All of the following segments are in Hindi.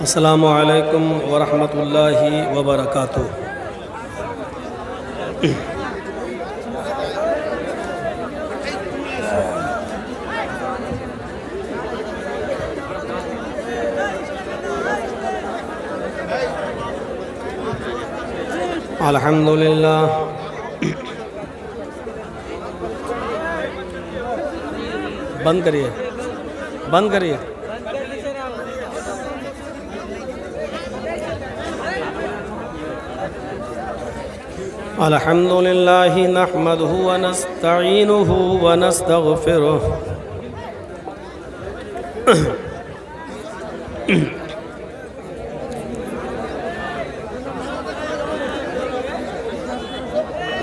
अस्सलामु अलैकुम वरहमतुल्लाहि वबरकातुह। अल्हम्दुलिल्लाह। बंद करिए, बंद करिए। अल्हम्दुलिल्लाहि नहमदुहु व नस्तईनुहु व नस्तगफिरुह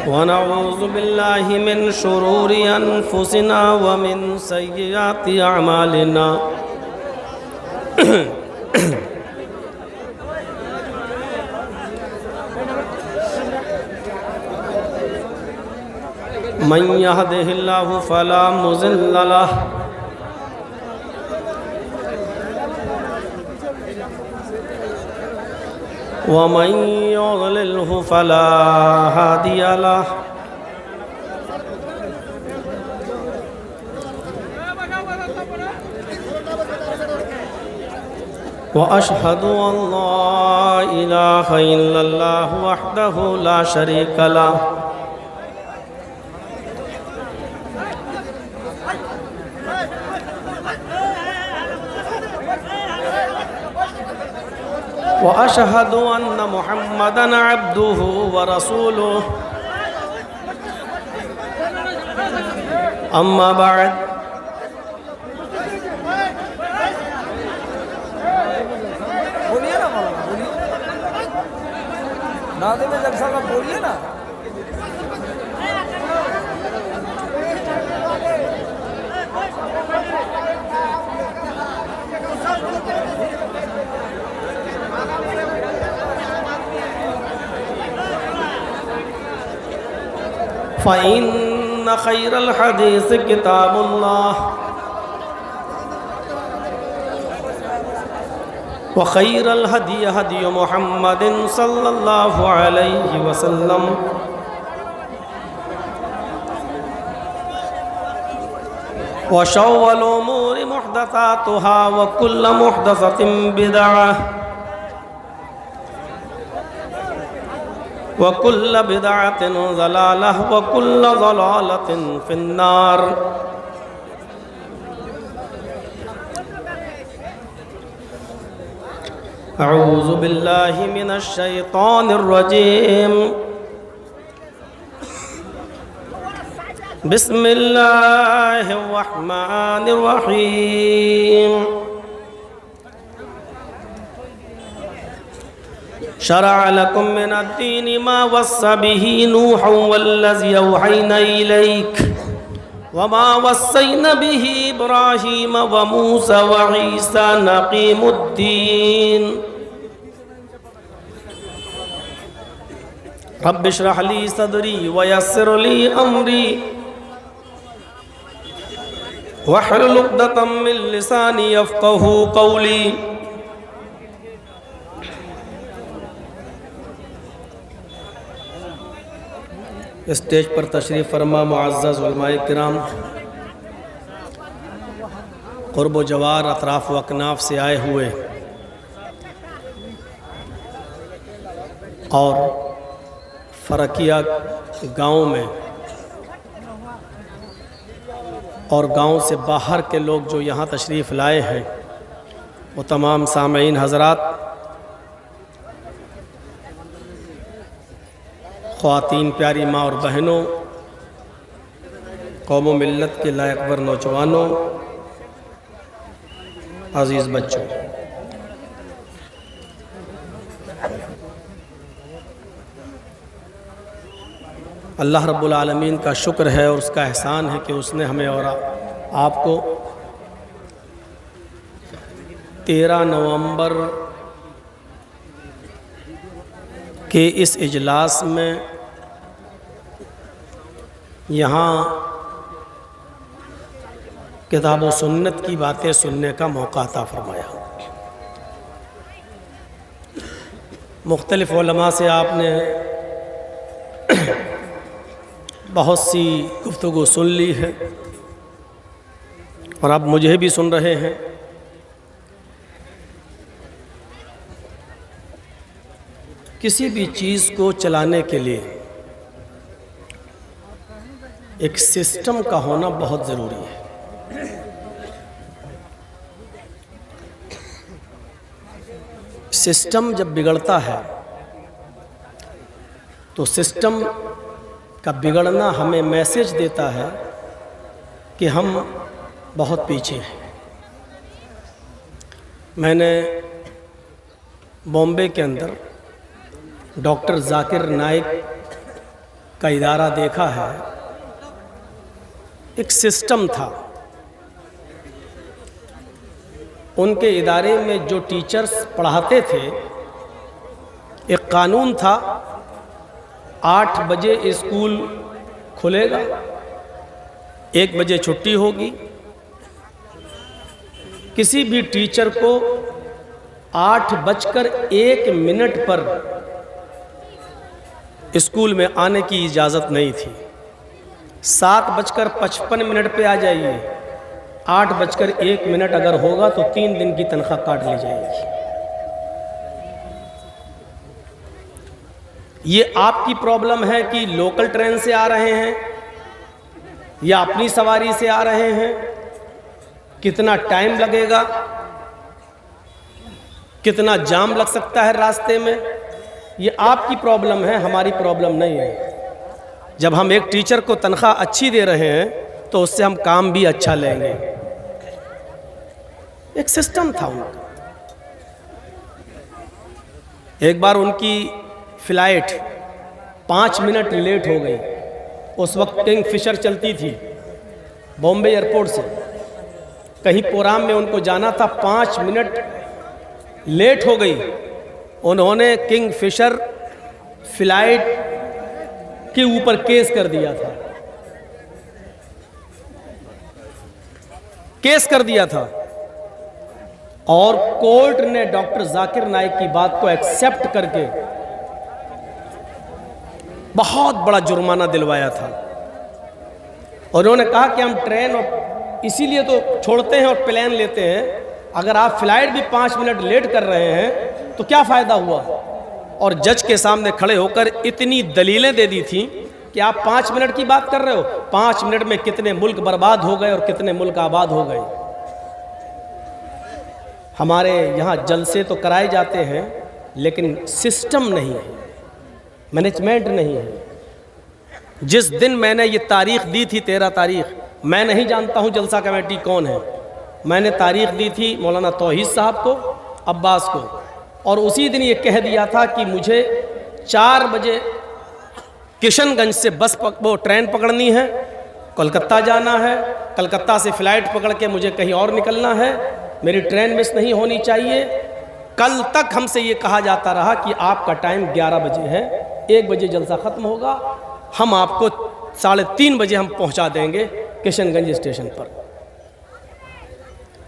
व नऊज़ु बिल्लाहि मिन शुरूरि अनफुसिना व मिन सय्यिआति अअमालिना। मन यहदिहिल्लाहु फला मुज़िल्ल लह व मन युज़लिल्हु फला हादिय लह। व अशहदु अल्ला इलाहा इल्लल्लाह वहदहु ला शरीक लह व अशहदु अन्न मुहम्मदन अब्दुहु व रसूलुहु। अम्मा बाद, बोलिए ना मौलाना, बोलिए नादे में जब साहब बोलिए ना। फ़इन्न खैरल हदीस किताबुल्लाह व खैरल हदी हदी मुहम्मदिन सल्लल्लाहु अलैहि वसल्लम व शर्रुल उमूरि मुहदसातुहा व कुल्लु मुहदसतिन बिदअह व कुल्लु बिदअतिन ज़लालह व कुल्लु ज़लालतिन फिन्नार। अऊज़ु बिल्लाहि मिनश शैतानिर रजीम। बिस्मिल्लाहिर रहमानिर रहीम। शरअ लकुम मिनद्दीनि मा वस्सा बिही नूहन वल्लज़ी औहैना इलैक वमा वस्सैना बिही इब्राहीम व मूसा व ईसा अन अक़ीमुद्दीन। रब्बि इश्रह ली सदरी व यस्सिर ली अमरी वहलुल उक़दतम मिन लिसानी यफ़क़हू क़ौली। स्टेज पर तशरीफ़ फरमा मुअज़्ज़ज़ उलमाए किराम, क़ुर्ब व जवार अतराफ़ व अकनाफ़ से आए हुए और फ़रकिया गाँव में और गांव से बाहर के लोग जो यहाँ तशरीफ़ लाए हैं, वो तमाम सामईन हज़रात, ख़वातीन, प्यारी माँ और बहनों, कौम व मिल्लत के लायकवर नौजवानों, अज़ीज़ बच्चों, अल्लाह रब्बुल आलमीन का शुक्र है और उसका एहसान है कि उसने हमें और आपको 13 नवंबर के इस इजलास में यहाँ किताब व सुन्नत की बातें सुनने का मौका अता फरमाया। मुख्तलिफ़ उलमा से आपने बहुत सी गुफ्तगू सुन ली है और आप मुझे भी सुन रहे हैं। किसी भी चीज़ को चलाने के लिए एक सिस्टम का होना बहुत ज़रूरी है। सिस्टम जब बिगड़ता है तो सिस्टम का बिगड़ना हमें मैसेज देता है कि हम बहुत पीछे हैं। मैंने बॉम्बे के अंदर डॉक्टर जाकिर नाइक का इदारा देखा है। एक सिस्टम था, उनके इदारे में जो टीचर्स पढ़ाते थे, एक कानून था, 8 बजे स्कूल खुलेगा, 1 बजे छुट्टी होगी। किसी भी टीचर को 8:01 पर स्कूल में आने की इजाज़त नहीं थी। 7:55 पे आ जाइए, 8:01 अगर होगा तो 3 दिन की तनख्वाह काट ली जाएगी। ये आपकी प्रॉब्लम है कि लोकल ट्रेन से आ रहे हैं या अपनी सवारी से आ रहे हैं, कितना टाइम लगेगा, कितना जाम लग सकता है रास्ते में, ये आपकी प्रॉब्लम है, हमारी प्रॉब्लम नहीं है। जब हम एक टीचर को तनख्वाह अच्छी दे रहे हैं तो उससे हम काम भी अच्छा लेंगे। एक सिस्टम था उनका। एक बार उनकी फ्लाइट 5 मिनट लेट हो गई। उस वक्त किंग फिशर चलती थी बॉम्बे एयरपोर्ट से, कहीं प्रोग्राम में उनको जाना था, 5 मिनट लेट हो गई। उन्होंने किंग फिशर फ्लाइट के ऊपर केस कर दिया था, केस कर दिया था और कोर्ट ने डॉक्टर जाकिर नाइक की बात को एक्सेप्ट करके बहुत बड़ा जुर्माना दिलवाया था। और उन्होंने कहा कि हम ट्रेन और इसीलिए तो छोड़ते हैं और प्लेन लेते हैं, अगर आप फ्लाइट भी 5 मिनट लेट कर रहे हैं तो क्या फ़ायदा हुआ। और जज के सामने खड़े होकर इतनी दलीलें दे दी थी कि आप 5 मिनट की बात कर रहे हो, 5 मिनट में कितने मुल्क बर्बाद हो गए और कितने मुल्क आबाद हो गए। हमारे यहाँ जलसे तो कराए जाते हैं लेकिन सिस्टम नहीं है, मैनेजमेंट नहीं है। जिस दिन मैंने ये तारीख दी थी 13 तारीख, मैं नहीं जानता हूँ जलसा कमेटी कौन है, मैंने तारीख दी थी मौलाना तौहीद साहब को, अब्बास को, और उसी दिन ये कह दिया था कि मुझे 4 बजे किशनगंज से वो ट्रेन पकड़नी है, कोलकाता जाना है, कलकत्ता से फ़्लाइट पकड़ के मुझे कहीं और निकलना है, मेरी ट्रेन मिस नहीं होनी चाहिए। कल तक हमसे ये कहा जाता रहा कि आपका टाइम 11 बजे है, 1 बजे जलसा ख़त्म होगा, हम आपको 3:30 बजे हम पहुंचा देंगे किशनगंज स्टेशन पर।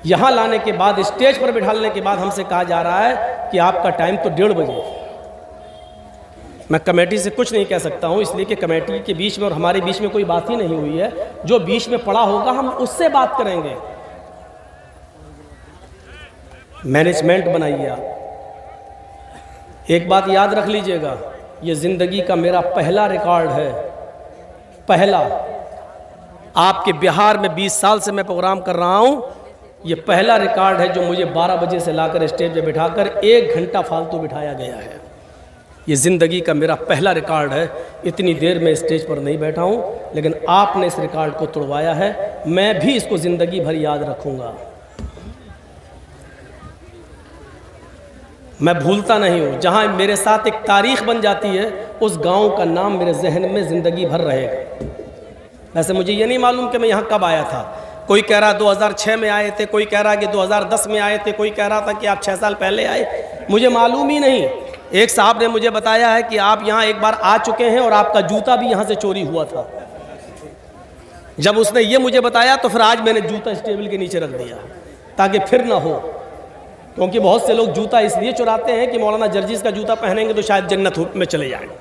यहाँ लाने के बाद, स्टेज पर बिठाने के बाद हमसे कहा जा रहा है कि आपका टाइम तो 1:30 बजे है। मैं कमेटी से कुछ नहीं कह सकता हूँ, इसलिए कि कमेटी के बीच में और हमारे बीच में कोई बात ही नहीं हुई है। जो बीच में पड़ा होगा हम उससे बात करेंगे। मैनेजमेंट बनाइए आप। एक बात याद रख लीजिएगा, ये ज़िंदगी का मेरा पहला रिकॉर्ड है, पहला। आपके बिहार में 20 साल से मैं प्रोग्राम कर रहा हूँ, ये पहला रिकॉर्ड है जो मुझे 12 बजे से लाकर स्टेज पे बिठाकर 1 घंटा फालतू बिठाया गया है। ये ज़िंदगी का मेरा पहला रिकॉर्ड है। इतनी देर में स्टेज पर नहीं बैठा हूँ, लेकिन आपने इस रिकॉर्ड को तोड़वाया है। मैं भी इसको ज़िंदगी भर याद रखूँगा, मैं भूलता नहीं हूँ। जहाँ मेरे साथ एक तारीख़ बन जाती है, उस गांव का नाम मेरे जहन में ज़िंदगी भर रहेगा। वैसे मुझे ये नहीं मालूम कि मैं यहाँ कब आया था। कोई कह रहा 2006 में आए थे, कोई कह रहा कि 2010 में आए थे, कोई कह रहा था कि आप 6 साल पहले आए, मुझे मालूम ही नहीं। एक साहब ने मुझे बताया है कि आप यहाँ एक बार आ चुके हैं और आपका जूता भी यहाँ से चोरी हुआ था। जब उसने ये मुझे बताया तो फिर आज मैंने जूता इस टेबल के नीचे रख दिया ताकि फिर ना हो। क्योंकि बहुत से लोग जूता इसलिए चुराते हैं कि मौलाना जर्जिस का जूता पहनेंगे तो शायद जन्नत में चले जाएंगे।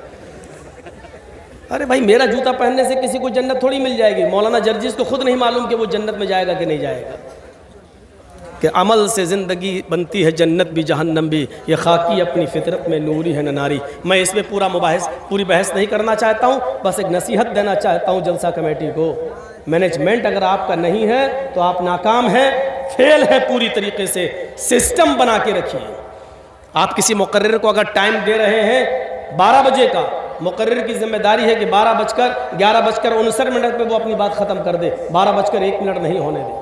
अरे भाई, मेरा जूता पहनने से किसी को जन्नत थोड़ी मिल जाएगी। मौलाना जर्जिस को खुद नहीं मालूम कि वो जन्नत में जाएगा कि नहीं जाएगा। कि अमल से ज़िंदगी बनती है जन्नत भी जहन्नम भी, ये खाकी अपनी फितरत में नूरी है न नारी। मैं इसमें पूरी बहस नहीं करना चाहता हूँ, बस एक नसीहत देना चाहता हूँ जलसा कमेटी को। मैनेजमेंट अगर आपका नहीं है तो आप नाकाम हैं, फेल है पूरी तरीके से। सिस्टम बना के रखिए। आप किसी मुकर्रिर को अगर टाइम दे रहे हैं 12 बजे का, मुकर्रिर की जिम्मेदारी है कि 11:59 पे वो अपनी बात ख़त्म कर दे, 12:01 नहीं होने दे।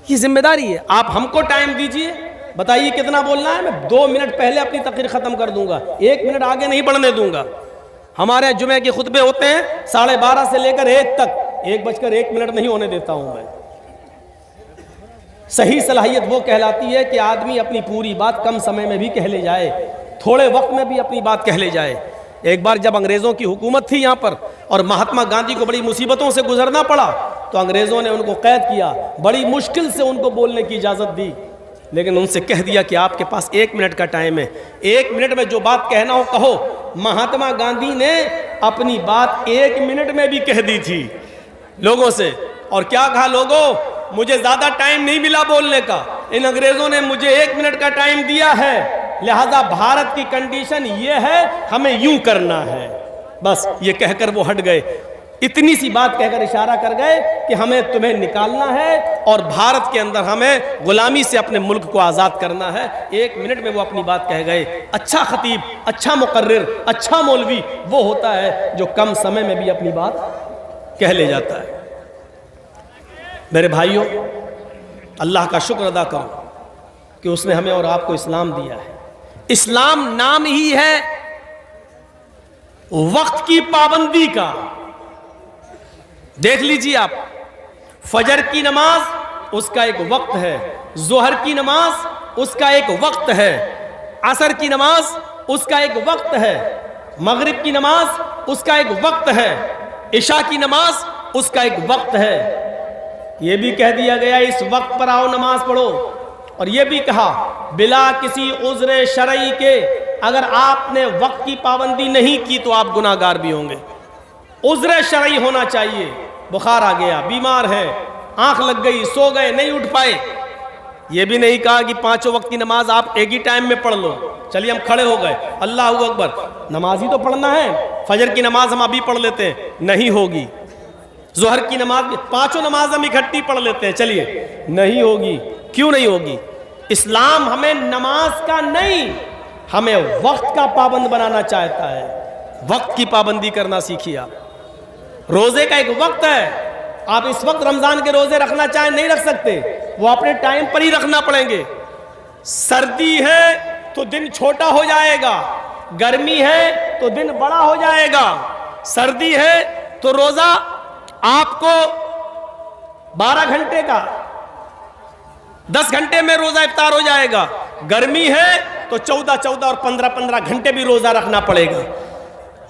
ये जिम्मेदारी है। आप हमको टाइम दीजिए, बताइए कितना बोलना है, मैं 2 मिनट पहले अपनी तकरीर ख़त्म कर दूंगा, 1 मिनट आगे नहीं बढ़ने दूंगा। हमारे जुमे के खुतबे होते हैं 12:30 से लेकर 1 तक, 1:01 नहीं होने देता हूं मैं। सही सलाहियत वो कहलाती है कि आदमी अपनी पूरी बात कम समय में भी कह ले जाए, थोड़े वक्त में भी अपनी बात कह ले जाए। एक बार जब अंग्रेज़ों की हुकूमत थी यहाँ पर और महात्मा गांधी को बड़ी मुसीबतों से गुजरना पड़ा, तो अंग्रेज़ों ने उनको कैद किया, बड़ी मुश्किल से उनको बोलने की इजाज़त दी, लेकिन उनसे कह दिया कि आपके पास 1 मिनट का टाइम है, 1 मिनट में जो बात कहना हो कहो। महात्मा गांधी ने अपनी बात 1 मिनट में भी कह दी थी लोगों से। और क्या कहा, लोगों मुझे ज़्यादा टाइम नहीं मिला बोलने का, इन अंग्रेज़ों ने मुझे 1 मिनट का टाइम दिया है, लिहाजा भारत की कंडीशन ये है, हमें यूं करना है। बस ये कहकर वो हट गए। इतनी सी बात कहकर इशारा कर गए कि हमें तुम्हें निकालना है और भारत के अंदर हमें गुलामी से अपने मुल्क को आज़ाद करना है। 1 मिनट में वो अपनी बात कह गए। अच्छा खतीब, अच्छा मुकर्रिर, अच्छा मौलवी वो होता है जो कम समय में भी अपनी बात कह ले जाता है। मेरे भाइयों, अल्लाह का शुक्र अदा करो कि उसने हमें और आपको इस्लाम दिया है। इस्लाम नाम ही है वक्त की पाबंदी का। देख लीजिए आप, फजर की नमाज उसका एक वक्त है, जोहर की नमाज उसका एक वक्त है, असर की नमाज उसका एक वक्त है, मगरिब की नमाज उसका एक वक्त है, इशा की नमाज उसका एक वक्त है। यह भी कह दिया गया इस वक्त पर आओ नमाज पढ़ो, और यह भी कहा बिला किसी उज़्र शरई के अगर आपने वक्त की पाबंदी नहीं की तो आप गुनाहगार भी होंगे। उज़्र शरई होना चाहिए। बुखार आ गया, बीमार है, आंख लग गई, सो गए, नहीं उठ पाए, ये भी नहीं कहा कि 5 वक्त की नमाज आप एक ही टाइम में पढ़ लो। चलिए हम खड़े हो गए, अल्लाहू अकबर, नमाज ही तो पढ़ना है, फजर की नमाज हम अभी पढ़ लेते हैं, नहीं होगी। जोहर की नमाज 5 नमाज हम इकट्ठी पढ़ लेते हैं, चलिए नहीं होगी। क्यों नहीं होगी? इस्लाम हमें नमाज का नहीं, हमें वक्त का पाबंद बनाना चाहता है। वक्त की पाबंदी करना सीखिए आप। रोजे का एक वक्त है, आप इस वक्त रमजान के रोजे रखना चाहें नहीं रख सकते, वो अपने टाइम पर ही रखना पड़ेंगे। सर्दी है तो दिन छोटा हो जाएगा, गर्मी है तो दिन बड़ा हो जाएगा। सर्दी है तो रोजा आपको 12 घंटे का, 10 घंटे में रोजा इफ्तार हो जाएगा। गर्मी है तो 14 और 15 घंटे भी रोजा रखना पड़ेगा।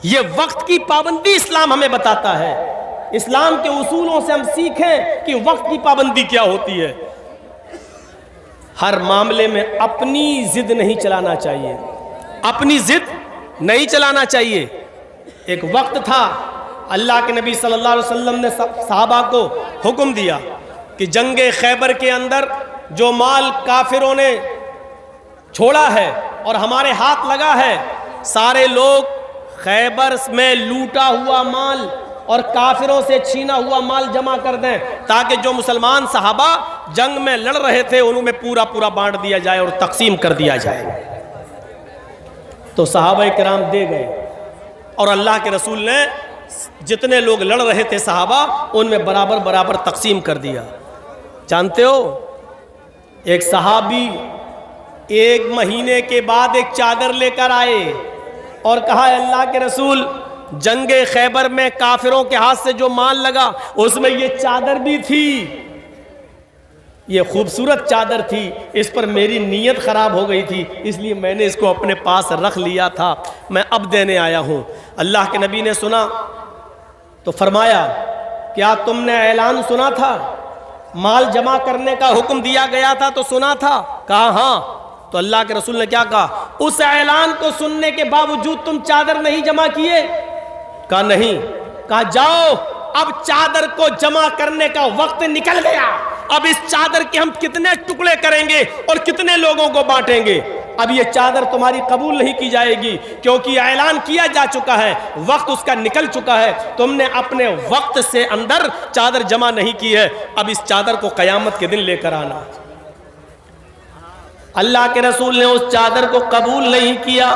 ये वक्त की पाबंदी इस्लाम हमें बताता है। इस्लाम के उसूलों से हम सीखें कि वक्त की पाबंदी क्या होती है। हर मामले में अपनी जिद नहीं चलाना चाहिए, अपनी जिद नहीं चलाना चाहिए। एक वक्त था, अल्लाह के नबी सल्लल्लाहु अलैहि वसल्लम ने सहाबा को हुक्म दिया कि जंगे खैबर के अंदर जो माल काफिरों ने छोड़ा है और हमारे हाथ लगा है, सारे लोग खैबर में लूटा हुआ माल और काफिरों से छीना हुआ माल जमा कर दें, ताकि जो मुसलमान सहाबा जंग में लड़ रहे थे उनमें पूरा बांट दिया जाए और तकसीम कर दिया जाए। तो सहाबा किराम दे गए और अल्लाह के रसूल ने जितने लोग लड़ रहे थे सहाबा उनमें बराबर तकसीम कर दिया। जानते हो, एक सहाबी 1 महीने के बाद एक चादर लेकर आए और कहा, अल्लाह के रसूल, जंगे खैबर में काफिरों के हाथ से जो माल लगा उसमें ये चादर भी थी, ये खूबसूरत चादर थी, इस पर मेरी नीयत ख़राब हो गई थी, इसलिए मैंने इसको अपने पास रख लिया था, मैं अब देने आया हूँ। अल्लाह के नबी ने सुना तो फरमाया, क्या तुमने ऐलान सुना था माल जमा करने का हुक्म दिया गया था तो सुना था? कहा हाँ। तो अल्लाह के रसूल ने क्या कहा? उस ऐलान को सुनने के बावजूद तुम चादर नहीं जमा किए? कहा नहीं। कहा जाओ, अब चादर को जमा करने का वक्त निकल गया। अब इस चादर के हम कितने टुकड़े करेंगे और कितने लोगों को बांटेंगे? अब ये चादर तुम्हारी कबूल नहीं की जाएगी, क्योंकि ऐलान किया जा चुका है, वक्त उसका निकल चुका है। तुमने अपने वक्त से अंदर चादर जमा नहीं की है। अब इस चादर को कयामत के दिन लेकर आना। अल्लाह के रसूल ने उस चादर को कबूल नहीं किया।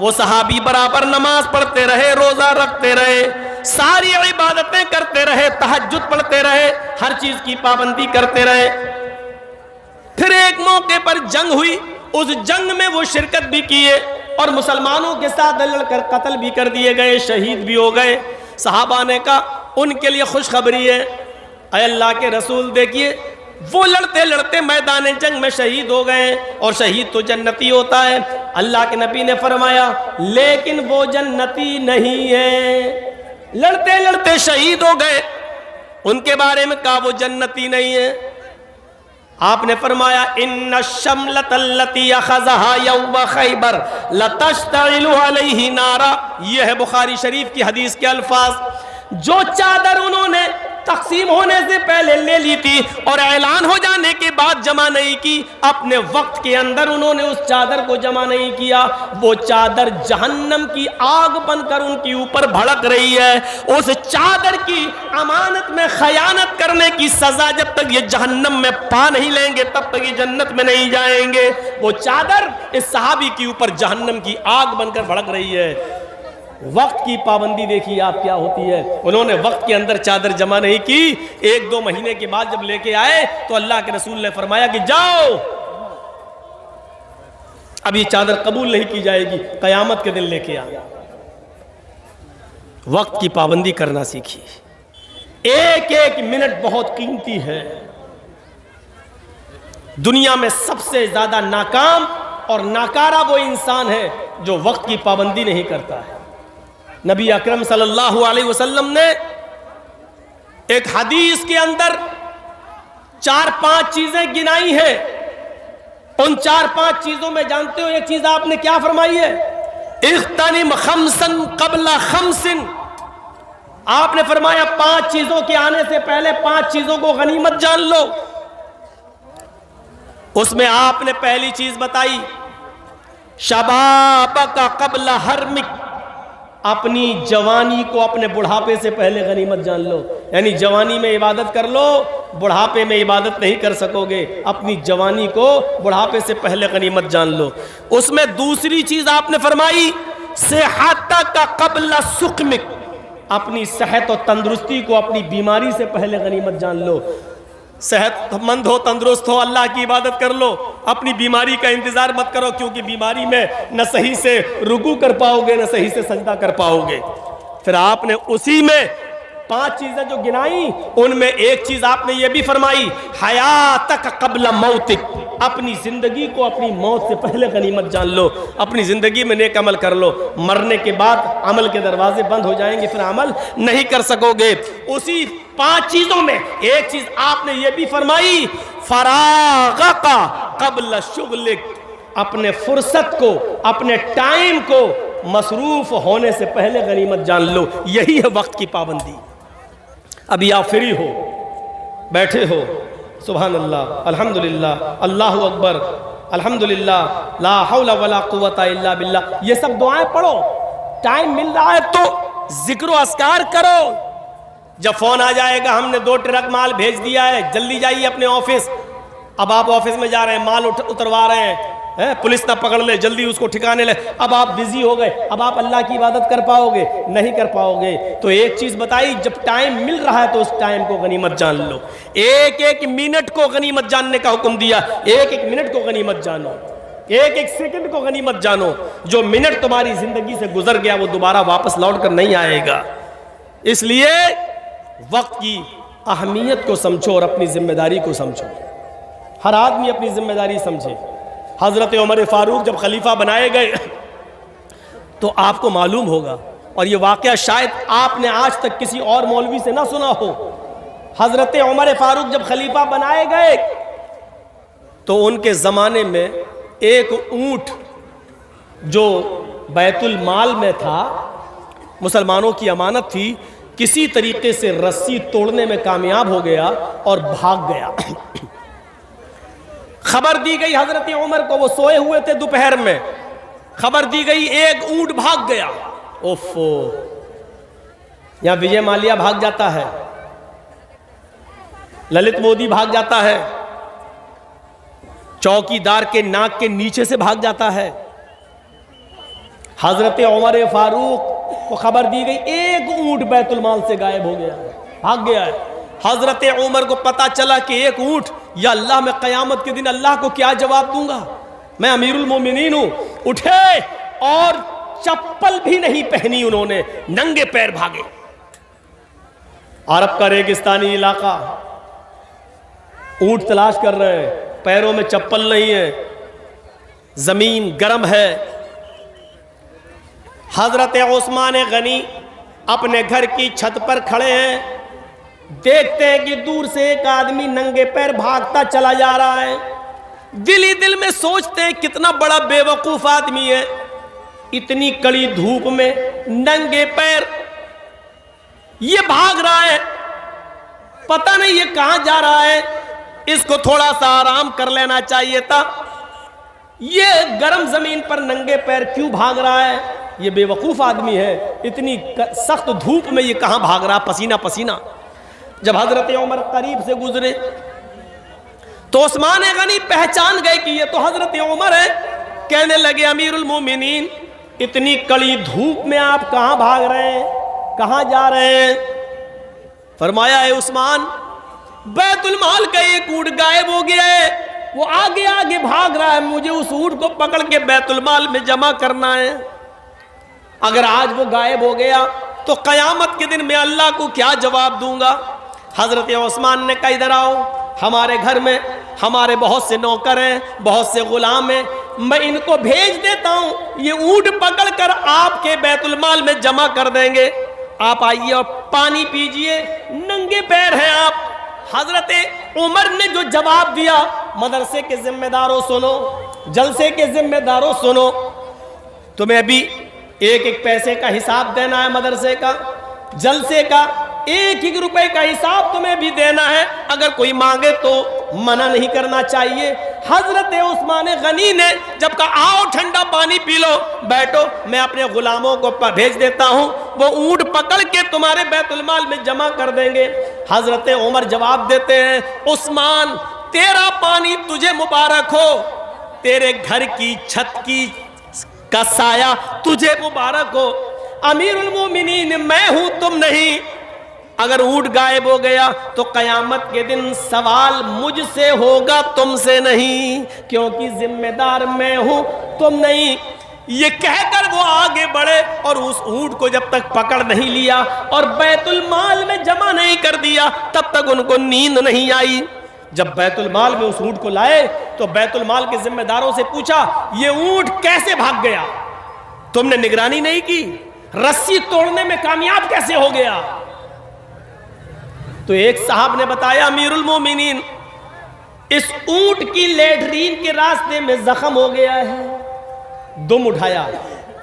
वो सहाबी बराबर नमाज पढ़ते रहे, रोजा रखते रहे, सारी इबादतें करते रहे, तहज्जुद पढ़ते रहे, हर चीज की पाबंदी करते रहे। फिर एक मौके पर जंग हुई, उस जंग में वो शिरकत भी किए और मुसलमानों के साथ लड़कर कत्ल भी कर दिए गए, शहीद भी हो गए। सहाबा ने कहा उनके लिए खुशखबरी है, अय अल्लाह के रसूल देखिए वो लड़ते लड़ते मैदान जंग में शहीद हो गए और शहीद तो जन्नती होता है। अल्लाह के नबी ने फरमाया लेकिन वो जन्नती नहीं है। लड़ते लड़ते शहीद हो गए, उनके बारे में कहा वो जन्नती नहीं है। आपने फरमाया इन्ना शमलतल्लती अखज़हा यौम खैबर लतश्तइलु अलैहि नारा। यह है बुखारी शरीफ की हदीस के अल्फाज। जो चादर उन्होंने तकसीम होने से पहले ले ली थी और ऐलान हो जाने के बाद जमा नहीं की, अपने वक्त के अंदर उन्होंने उस चादर को जमा नहीं किया, वो चादर जहन्नम की आग बनकर उनके ऊपर भड़क रही है। उस चादर की अमानत में खयानत करने की सजा जब तक ये जहन्नम में पा नहीं लेंगे तब तक ये जन्नत में नहीं जाएंगे। वो चादर इस सहाबी के ऊपर जहन्नम की आग बनकर भड़क रही है। वक्त की पाबंदी देखिए आप क्या होती है। उन्होंने वक्त के अंदर चादर जमा नहीं की। 1-2 महीने के बाद जब लेके आए तो अल्लाह के रसूल ने फरमाया कि जाओ, अब ये चादर कबूल नहीं की जाएगी, कयामत के दिन लेके आ। वक्त की पाबंदी करना सीखिए। एक एक मिनट बहुत कीमती है। दुनिया में सबसे ज्यादा नाकाम और नाकारा वो इंसान है जो वक्त की पाबंदी नहीं करता है। नबी अकरम सल्लल्लाहु अलैहि वसल्लम ने एक हदीस के अंदर 4-5 चीजें गिनाई है। उन 4-5 चीजों में जानते हो एक चीज आपने क्या फरमाई है? इख्तनिम खमसन कबला खमसिन। आपने फरमाया 5 चीजों के आने से पहले 5 चीजों को गनीमत जान लो। उसमें आपने पहली चीज बताई शबाबका कबला हरमिक। अपनी जवानी को अपने बुढ़ापे से पहले गनीमत जान लो। यानी जवानी में इबादत कर लो, बुढ़ापे में इबादत नहीं कर सकोगे। अपनी जवानी को बुढ़ापे से पहले गनीमत जान लो। उसमें दूसरी चीज आपने फरमाई सेहत का कबला सुकमिक। अपनी सेहत और तंदुरुस्ती को अपनी बीमारी से पहले गनीमत जान लो। सेहतमंद हो, तंदुरुस्त हो, अल्लाह की इबादत कर लो। अपनी बीमारी का इंतजार मत करो, क्योंकि बीमारी में न सही से रुकू कर पाओगे न सही से सजदा कर पाओगे। फिर आपने उसी में 5 चीजें जो गिनाई उनमें एक चीज आपने ये भी फरमाई हयातक कबला मौतिक। अपनी जिंदगी को अपनी मौत से पहले गनीमत जान लो। अपनी जिंदगी में नेक अमल कर लो, मरने के बाद अमल के दरवाजे बंद हो जाएंगे, फिर अमल नहीं कर सकोगे। उसी 5 चीजों में एक चीज आपने ये भी फरमाई फरागा का कबल शुगलिक। अपने फुर्सत को, अपने टाइम को मसरूफ होने से पहले गनीमत जान लो। यही है वक्त की पाबंदी। अभी आप फ्री हो, बैठे हो, सुभान अल्लाह, अल्हम्दुलिल्लाह, अल्लाहु अकबर, अल्हम्दुलिल्लाह, ला हौला वला कुव्वता इल्ला बिल्लाह, ये सब दुआएं पढ़ो। टाइम मिल रहा है तो जिक्र व अस्कार करो। जब फोन आ जाएगा हमने 2 ट्रक माल भेज दिया है, जल्दी जाइए अपने ऑफिस। अब आप ऑफिस में जा रहे हैं, माल उतरवा रहे हैं, पुलिस ना पकड़ ले, जल्दी उसको ठिकाने ले। अब आप बिजी हो गए, अब आप अल्लाह की इबादत कर पाओगे? नहीं कर पाओगे। तो एक चीज बताई, जब टाइम मिल रहा है तो उस टाइम को गनीमत जान लो। एक एक मिनट को गनीमत जानने का हुक्म दिया। एक एक मिनट को गनीमत जानो, एक एक सेकंड को गनीमत जानो। जो मिनट तुम्हारी जिंदगी से गुजर गया वो दोबारा वापस लौट कर नहीं आएगा। इसलिए वक्त की अहमियत को समझो और अपनी जिम्मेदारी को समझो। हर आदमी अपनी जिम्मेदारी समझे। हजरत उमर फारूक जब खलीफा बनाए गए तो आपको मालूम होगा, और ये वाकया शायद आपने आज तक किसी और मौलवी से ना सुना हो, हजरत उमर फारूक जब खलीफा बनाए गए तो उनके ज़माने में एक ऊंट जो बैतुल माल में था, मुसलमानों की अमानत थी, किसी तरीके से रस्सी तोड़ने में कामयाब हो गया और भाग गया। खबर दी गई हजरत उमर को, वो सोए हुए थे दोपहर में, खबर दी गई एक ऊंट भाग गया। ओफो, यहां विजय माल्या भाग जाता है, ललित मोदी भाग जाता है, चौकीदार के नाक के नीचे से भाग जाता है। हजरत उमर फारूक को खबर दी गई एक ऊंट बैतुल माल से गायब हो गया, भाग गया है। हजरत उमर को पता चला कि एक ऊंट, या अल्लाह, मैं कयामत के दिन अल्लाह को क्या जवाब दूंगा, मैं अमीरुल मोमिनीन हूं। उठे और चप्पल भी नहीं पहनी उन्होंने, नंगे पैर भागे। अरब का रेगिस्तानी इलाका, ऊंट तलाश कर रहे हैं, पैरों में चप्पल नहीं है, जमीन गर्म है। हजरत उस्मान गनी अपने घर की छत पर खड़े हैं, देखते हैं कि दूर से एक आदमी नंगे पैर भागता चला जा रहा है। दिल ही दिल में सोचते हैं कितना बड़ा बेवकूफ आदमी है, इतनी कड़ी धूप में नंगे पैर ये भाग रहा है, पता नहीं ये कहां जा रहा है, इसको थोड़ा सा आराम कर लेना चाहिए था। ये गर्म जमीन पर नंगे पैर क्यों भाग रहा है, ये बेवकूफ आदमी है, इतनी सख्त धूप में ये कहां भाग रहा, पसीना पसीना। जब हजरत उमर करीब से गुजरे तो उस्मान गनी पहचान गए कि ये तो हजरत उमर है। कहने लगे, अमीरुल मोमिनीन, इतनी कड़ी धूप में आप कहां भाग रहे हैं, कहां जा रहे हैं? फरमाया, है उस्मान, बैतुल माल का एक ऊंट गायब हो गया है, वो आगे आगे भाग रहा है, मुझे उस ऊंट को पकड़ के बैतुल माल में जमा करना है। अगर आज वो गायब हो गया तो कयामत के दिन मैं अल्लाह को क्या जवाब दूंगा? हजरत उस्मान ने कहा, इधर आओ, हमारे घर में हमारे बहुत से नौकर हैं, बहुत से गुलाम हैं, मैं इनको भेज देता हूं, ये ऊंट पकड़ कर आपके बैतुल माल में जमा कर देंगे। आप आइए और पानी पीजिए, नंगे पैर हैं आप। हजरत उमर ने जो जवाब दिया, मदरसे के जिम्मेदारों सुनो, जलसे के जिम्मेदारों सुनो, तुम्हें अभी एक एक पैसे का हिसाब देना है, मदरसे का, जलसे का एक एक रुपए का हिसाब तुम्हें भी देना है। अगर कोई मांगे तो मना नहीं करना चाहिए। हजरत उस्मान गनी ने जब कहा, आओ ठंडा पानी पी लो, बैठो, मैं अपने गुलामों को भेज देता हूं, वो ऊंट पकड़ के तुम्हारे बैतुल माल में जमा कर देंगे। हजरत उमर जवाब देते हैं, उस्मान, तेरा पानी तुझे मुबारक हो, तेरे घर की छत की का साया तुझे मुबारक हो। अमीरुल मोमिनीन मैं हूं, तुम नहीं। अगर ऊंट गायब हो गया तो कयामत के दिन सवाल मुझसे होगा, तुमसे नहीं, क्योंकि जिम्मेदार मैं हूं, तुम नहीं। ये कहकर वो आगे बढ़े और उस ऊंट को जब तक पकड़ नहीं लिया और बैतुल माल में जमा नहीं कर दिया, तब तक उनको नींद नहीं आई। जब बैतुल माल में उस ऊंट को लाए तो बैतुल माल के जिम्मेदारों से पूछा, ये ऊंट कैसे भाग गया? तुमने निगरानी नहीं की, रस्सी तोड़ने में कामयाब कैसे हो गया? तो एक साहब ने बताया, अमीरुल मोमिनीन, इस ऊंट की लेटरीन के रास्ते में जख्म हो गया है। दुम उठाया,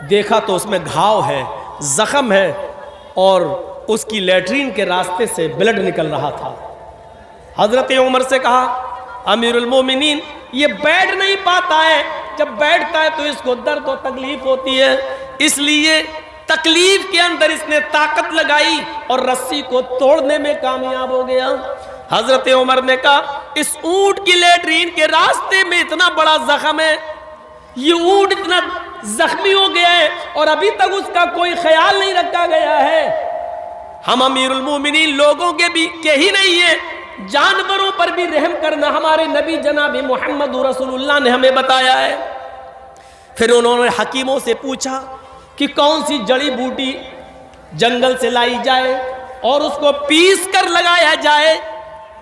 देखा तो उसमें घाव है, जख्म है, और उसकी लेटरीन के रास्ते से ब्लड निकल रहा था। हजरत उमर से कहा, अमीरुल मोमिनीन, ये बैठ नहीं पाता है, जब बैठता है तो इसको दर्द और तकलीफ होती है, इसलिए तकलीफ के अंदर इसने ताकत लगाई और रस्सी को तोड़ने में कामयाब हो गया। हजरत उमर ने कहा, इस ऊंट की लेटरीन के रास्ते में इतना बड़ा जख्म है, ये ऊंट इतना जख्मी हो गया है और अभी तक उसका कोई ख्याल नहीं रखा गया है। हम अमीरुल मोमिनीन लोगों के ही नहीं है, जानवरों पर भी रहम करना हमारे नबी जनाब मोहम्मद रसूलुल्लाह ने हमें बताया है। फिर उन्होंने हकीमों से पूछा कि कौन सी जड़ी बूटी जंगल से लाई जाए और उसको पीस कर लगाया जाए।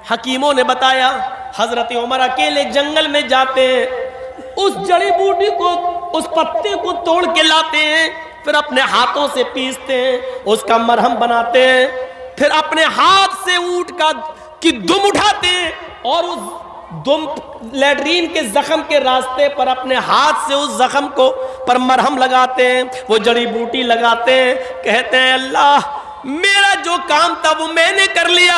हकीमों ने बताया, हजरत उमर अकेले जंगल में जाते हैं, उस जड़ी बूटी को, उस पत्ते को तोड़ के लाते हैं, फिर अपने हाथों से पीसते हैं, उसका मरहम बनाते हैं, फिर अपने हाथ से ऊंट का कि दुम उठाते हैं और उस दुम लैट्रीन के जख्म के रास्ते पर अपने हाथ से उस जख्म को पर मरहम लगाते हैं, वो जड़ी बूटी लगाते हैं, कहते हैं अल्लाह मेरा जो काम था वो मैंने कर लिया,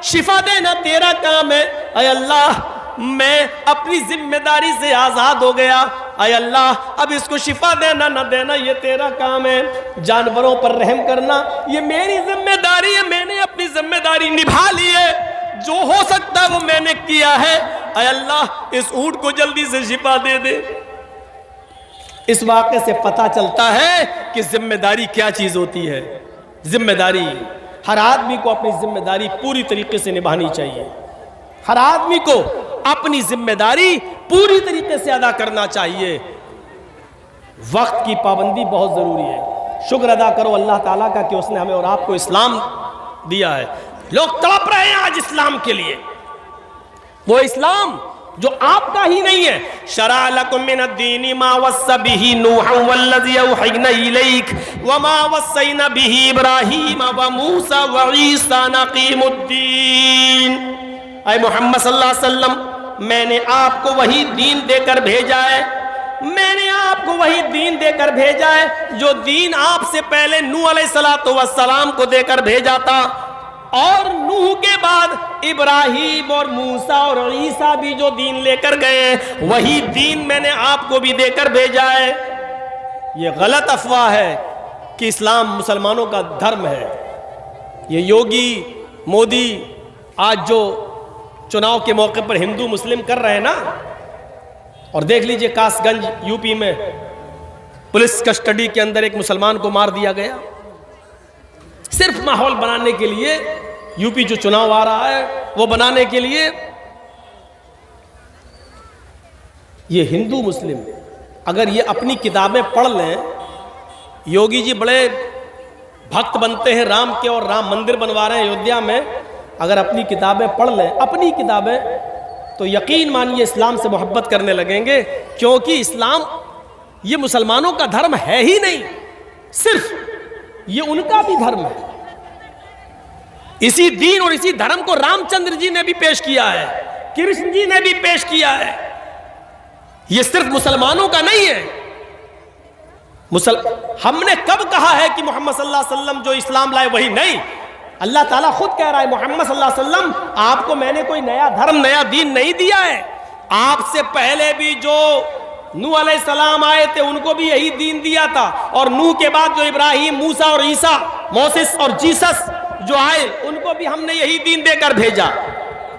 शिफा देना तेरा काम है। अय अल्लाह मैं अपनी जिम्मेदारी से आजाद हो गया, अय अल्लाह अब इसको शिफा देना न देना ये तेरा काम है। जानवरों पर रहम करना ये मेरी जिम्मेदारी है, मैंने अपनी जिम्मेदारी निभा ली है, जो हो सकता वो मैंने किया है। अय अल्लाह इस ऊंट को जल्दी से शिफा दे दे। इस वाक़े से पता चलता है कि जिम्मेदारी क्या चीज होती है। जिम्मेदारी हर आदमी को अपनी जिम्मेदारी पूरी तरीके से निभानी चाहिए। हर आदमी को अपनी जिम्मेदारी पूरी तरीके से अदा करना चाहिए। वक्त की पाबंदी बहुत जरूरी है। शुक्र अदा करो अल्लाह ताला का कि उसने हमें और आपको इस्लाम दिया है। लोग तड़प रहे हैं आज इस्लाम के लिए, वो इस्लाम जो आपका ही नहीं है। शरा लकुम मिनद्दीनि मा वस्सा बिही नूहन वल्लज़ी औहयना इलैक वमा वस्सैना बिही इब्राहीम व मूसा व ईसा नक़ीमुद्दीन। ऐ मोहम्मद सल्लल्लाहु अलैहि वसल्लम मैंने आपको वही दीन देकर भेजा है, मैंने आपको वही दीन देकर भेजा है जो दीन आपसे पहले नूह अलैहिस्सलातु वस्सलाम को देकर भेजा था, और नूह के बाद इब्राहीम और मूसा और ईसा भी जो दीन लेकर गए वही दीन मैंने आपको भी देकर भेजा है। ये गलत अफवाह है कि इस्लाम मुसलमानों का धर्म है। ये योगी मोदी आज जो चुनाव के मौके पर हिंदू मुस्लिम कर रहे हैं ना, और देख लीजिए कासगंज यूपी में पुलिस कस्टडी के अंदर एक मुसलमान को मार दिया गया, सिर्फ माहौल बनाने के लिए। यूपी जो चुनाव आ रहा है वो बनाने के लिए ये हिंदू मुस्लिम अगर ये अपनी किताबें पढ़ लें, योगी जी बड़े भक्त बनते हैं राम के और राम मंदिर बनवा रहे हैं अयोध्या में, अगर अपनी किताबें पढ़ लें, अपनी किताबें, तो यकीन मानिए इस्लाम से मोहब्बत करने लगेंगे, क्योंकि इस्लाम ये मुसलमानों का धर्म है ही नहीं, सिर्फ ये उनका भी धर्म है। इसी दीन और इसी धर्म को रामचंद्र जी ने भी पेश किया है, कृष्ण जी ने भी पेश किया है। ये सिर्फ मुसलमानों का नहीं है। हमने कब कहा है कि मोहम्मद सल्लल्लाहु अलैहि वसल्लम जो इस्लाम लाए वही नहीं? अल्लाह ताला खुद कह रहा है मोहम्मद सल्लल्लाहु अलैहि वसल्लम आपको मैंने कोई नया धर्म नया दीन नहीं दिया है। आपसे पहले भी जो नूह अलैहिस्सलाम आए थे उनको भी यही दीन दिया था, और नूह के बाद जो इब्राहिम मूसा और ईसा मोसेस और जीसस जो आए उनको भी हमने यही दीन देकर भेजा।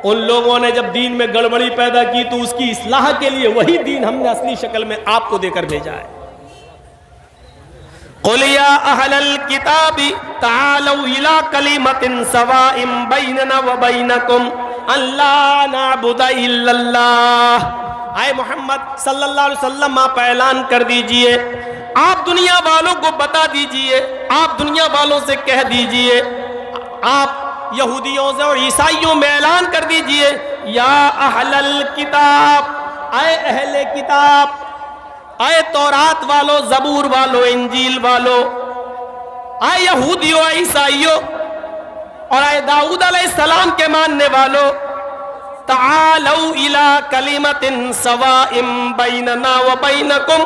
उन लोगों ने जब दीन में गड़बड़ी पैदा की तो उसकी इस्लाह के लिए वही दीन हमने असली शक्ल में आपको देकर भेजा है। क़ुल या अहलल किताबी तालौ इला कलिमतिन सवाइम बैनना व बैनकुम अल्ला नअबुदा इल्लल्लाह। आए मोहम्मद सल्लल्लाहु अलैहि वसल्लम आप ऐलान कर दीजिए, आप दुनिया वालों को बता दीजिए, आप दुनिया वालों से कह दीजिए, आप यहूदियों से और ईसाइयों में ऐलान कर दीजिए, या अहलल किताब, आए अहले किताब, आए तौरात वालों, जबूर वालों, इंजील वालों, आए यहूदियों ईसाइयों और आए दाऊद अलैहिस्सलाम के मानने वालों, तालौ इला कलिमतिन सवाइम बैनना व बैनकुम,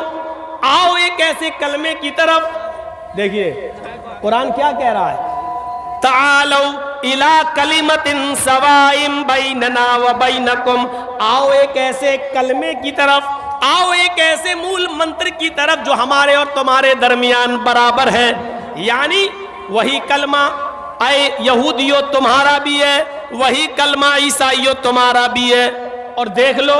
आओ एक ऐसे कलमे की तरफ। देखिए कुरान क्या कह रहा है, तालौ इला कलिमतिन सवाइम बैनना व बैनकुम, आओ एक ऐसे कलमे की तरफ, आओ एक ऐसे मूल मंत्र की तरफ जो हमारे और तुम्हारे दरमियान बराबर है। यानी वही कलमा आए यहूदियों तुम्हारा भी है, वही कलमा ईसाइयों तुम्हारा भी है। और देख लो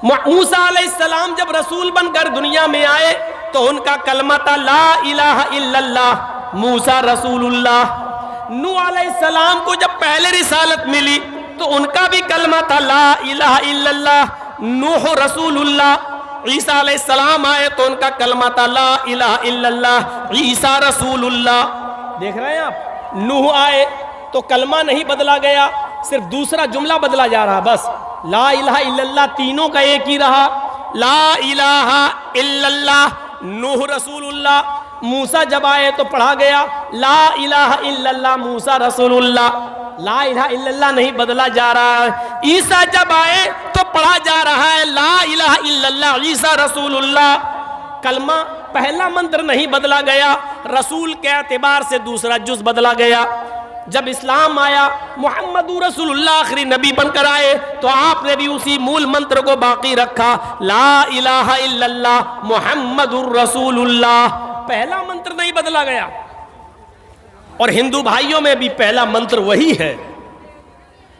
मूसा अलैहिस्सलाम जब रसूल बनकर दुनिया में आए तो उनका कलमा था ला इलाहा इल्लल्लाह मूसा रसूलुल्लाह। नूह अलैहिस्सलाम को जब पहले रिसालत मिली तो उनका भी कलमा था ला इलाहा इल्लल्लाह नूह रसूलुल्लाह। ईसा अलैहिस्सलाम आए तो उनका कलमा था ला इलाहा इल्लल्लाह ईसा रसूलुल्लाह। देख रहे हैं आप, नूह आए तो कलमा नहीं बदला गया, सिर्फ दूसरा जुमला बदला जा रहा, बस ला इलाहा इल्लल्लाह तीनों का एक ही रहा। ला इलाहा इल्लल्लाह नूह रसूलुल्लाह, मूसा जब आए तो पढ़ा गया ला इलाहा इल्लल्लाह मूसा रसूलुल्लाह, ला इलाहा इल्लल्लाह नहीं बदला जा रहा है। ईसा जब आए तो पढ़ा जा रहा है ला इलाहा इल्लल्लाह ईसा रसूलुल्लाह। कलमा पहला मंत्र नहीं बदला गया, रसूल के एतबार से दूसरा जुज बदला गया। जब इस्लाम आया, मुहम्मदुर रसूलुल्लाह आखिरी नबी बनकर आए, तो आपने भी उसी मूल मंत्र को बाकी रखा, ला इलाहा इल्लल्लाह मुहम्मदुर रसूलुल्लाह। पहला मंत्र नहीं बदला गया। और हिंदू भाइयों में भी पहला मंत्र वही है,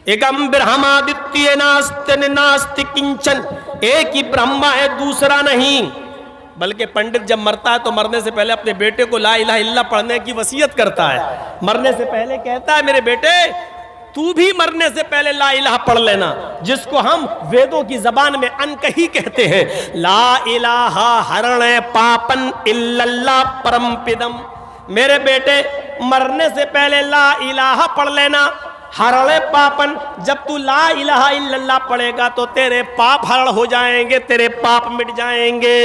एकम ब्रह्मादित्य नास्ति नास्ति किंचन, एक ही ब्रह्मा है दूसरा नहीं। बल्कि पंडित जब मरता है तो मरने से पहले अपने बेटे को ला इलाहा इल्लल्लाह पढ़ने की वसीयत करता है। मरने से पहले कहता है मेरे बेटे तू भी मरने से पहले ला इलाहा पढ़ लेना, जिसको हम वेदों की जबान में अनकही कहते हैं। ला इलाहा हरण पापन इल्लल्लाह परमपिदम। मेरे बेटे मरने से पहले ला इलाहा पढ़ लेना, हरणे पापन। जब तू ला इलाहा इल्लल्लाह पढ़ेगा तो तेरे पाप हरण हो जाएंगे, तेरे पाप मिट जाएंगे।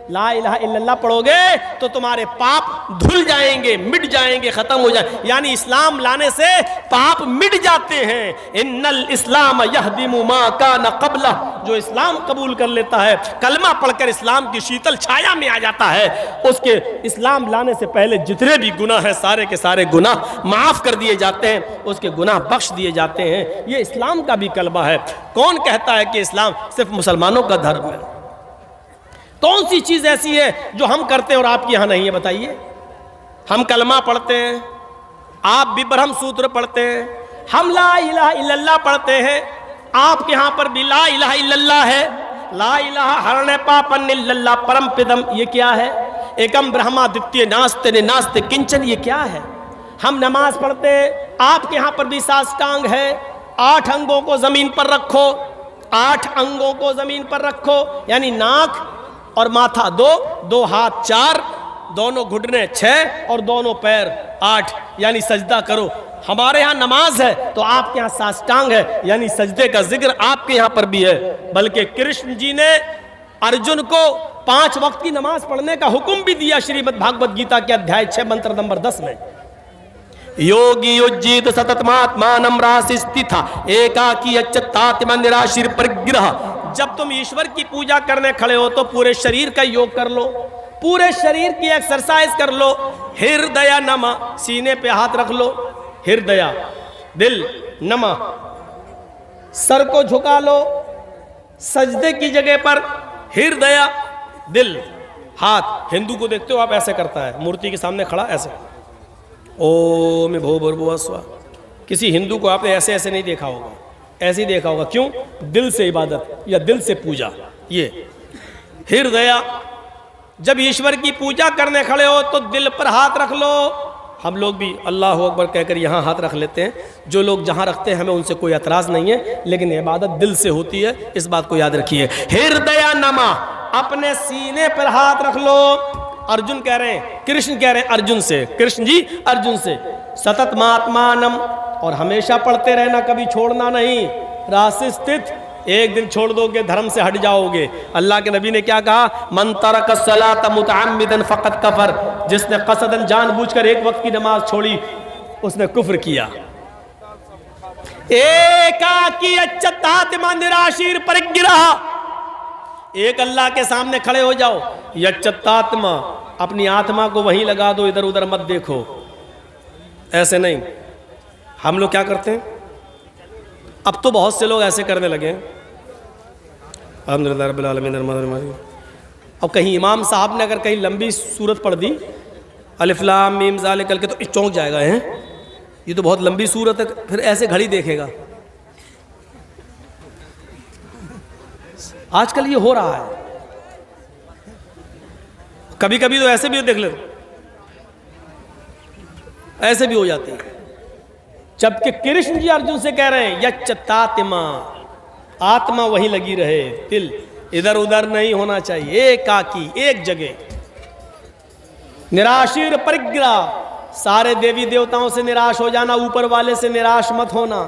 ला इलाहा इल्लल्लाह पढ़ोगे तो तुम्हारे पाप धुल जाएंगे, मिट जाएंगे, खत्म हो जाएंगे। यानी इस्लाम लाने से पाप मिट जाते हैं। इन्नल इस्लाम यहदिमु मा कान क़ब्ला, जो इस्लाम कबूल कर लेता है, कलमा पढ़कर इस्लाम की शीतल छाया में आ जाता है, उसके इस्लाम लाने से पहले जितने भी गुनाह हैं सारे के सारे गुनाह माफ कर दिए जाते हैं, उसके गुनाह बख्श दिए जाते हैं। ये इस्लाम का भी कलमा है। कौन कहता है कि इस्लाम सिर्फ मुसलमानों का धर्म है? कौन सी चीज ऐसी है जो हम करते हैं और आपके यहां नहीं है? बताइए। हम कलमा पढ़ते हैं, आप भी ब्रह्म सूत्र पढ़ते हैं, हम ला इलाहा इल्लल्लाह पढ़ते हैं, आपके यहां पर भी ला इलाहा इल्लल्लाह है। ला इलाहा हरणे पापन इल्लल्लाह परमपिदम, ये क्या है? एकम ब्रह्मादित्य नास्ते नास्ते किंचन, ये क्या है? हम नमाज पढ़ते हैं, आपके यहां पर भी साष्टांग है। 8 अंगों को जमीन पर रखो, 8 अंगों को जमीन पर रखो, यानी नाक और माथा 2, 2 हाथ 4, दोनों घुटने 6 और दोनों पैर 8, यानी सजदा करो। हमारे यहाँ नमाज है तो आपके यहाँ साष्टांग है, यानी सजदे का जिक्र आपके यहाँ पर भी है। बल्कि कृष्ण जी ने अर्जुन को 5 वक्त की नमाज पढ़ने का हुक्म भी दिया श्रीमद् भागवत गीता के अध्याय 6 मंत्र नंबर 10 में। योगी युज्जित सततमात्मानं रासिस्थिता एकाकी अच्युतात्मा निराशीर परिग्रह। जब तुम ईश्वर की पूजा करने खड़े हो तो पूरे शरीर का योग कर लो, पूरे शरीर की एक्सरसाइज कर लो। हृदय नमा, सीने पे हाथ रख लो, हृदय दिल नमा, सर को झुका लो, सजदे की जगह पर हृदय दिल हाथ। हिंदू को देखते हो आप ऐसे करता है, मूर्ति के सामने खड़ा ऐसे, ओम भूर्भुवः स्वः। किसी हिंदू को आपने ऐसे ऐसे नहीं देखा होगा, ऐसे ही देखा होगा। क्यों? दिल से इबादत या दिल से पूजा। ये हृदय, जब ईश्वर की पूजा करने खड़े हो तो दिल पर हाथ रख लो। हम लोग भी अल्लाह अकबर कहकर यहाँ हाथ रख लेते हैं। जो लोग जहाँ रखते हैं हमें उनसे कोई एतराज़ नहीं है, लेकिन इबादत दिल से होती है, इस बात को याद रखिए। हृदय नमा, अपने सीने पर हाथ रख लो। अर्जुन कह रहे हैं, कृष्ण कह रहे हैं अर्जुन से, कृष्ण जी अर्जुन से, सतत महात्मानम, और हमेशा पढ़ते रहना, कभी छोड़ना नहीं। राशि स्थित, एक दिन छोड़ दोगे धर्म से हट जाओगे। अल्लाह के नबी ने क्या कहा? मन तरक सलात मुतअम्मिदन फकत कफर, जिसने कसदन जानबूझकर एक वक्त की नमाज छोड़ी उसने कुफ्र किया। एकाकी अच्युतात्मा निराशीर परिग्रह, एक अल्लाह के सामने खड़े हो जाओ। यच्युतात्मा, अपनी आत्मा को वहीं लगा दो, इधर उधर मत देखो। ऐसे नहीं। हम लोग क्या करते हैं? अब तो बहुत से लोग ऐसे करने लगे हैं। अल्हम्दुलिल्लाह रब्बिल आलमीन। अब कहीं इमाम साहब ने अगर कहीं लंबी सूरत पढ़ दी, अलिफ लाम मीम ज़ालिकल के, तो चौंक जाएगा, हैं ये तो बहुत लंबी सूरत है, फिर ऐसे घड़ी देखेगा। आजकल ये हो रहा है। कभी कभी तो ऐसे भी देख ले, ऐसे भी हो जाते हैं। जबकि कृष्ण जी अर्जुन से कह रहे हैं यच्युतात्मा, आत्मा वहीं लगी रहे, दिल इधर उधर नहीं होना चाहिए, एकाकी एक जगह। निराशीर परिग्रह, सारे देवी देवताओं से निराश हो जाना, ऊपर वाले से निराश मत होना।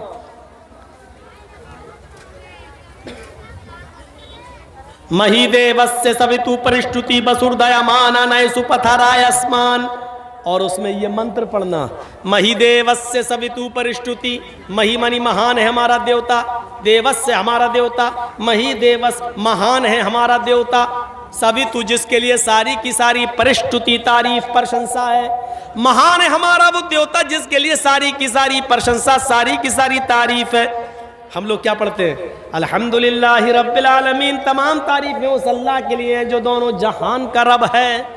मही देवस्य सवितु परिष्टुति बसुर्दयमाना नय सुपथराय अस्मान। और उसमें ये मंत्र पढ़ना, मही देवस्य सवितु परिष्टुति, मही मनी महान है हमारा देवता, देवस्य हमारा देवता, मही देवस महान है हमारा देवता, सवितु जिसके लिए सारी की सारी परिष्टुति तारीफ प्रशंसा है, महान है हमारा वो देवता जिसके लिए सारी की सारी प्रशंसा सारी की सारी तारीफ है। हम लोग क्या पढ़ते हैं? अल्हम्दुलिल्लाहि रब्बिल आलमीन, तमाम तारीफें उस अल्लाह के लिए हैं जो दोनों जहान का रब है।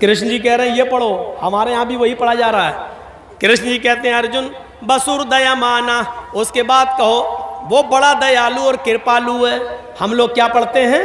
कृष्ण जी कह रहे हैं ये पढ़ो, हमारे यहाँ भी वही पढ़ा जा रहा है। कृष्ण जी कहते हैं अर्जुन बसुर दयामाना, उसके बाद कहो वो बड़ा दयालु और कृपालु है। हम लोग क्या पढ़ते हैं?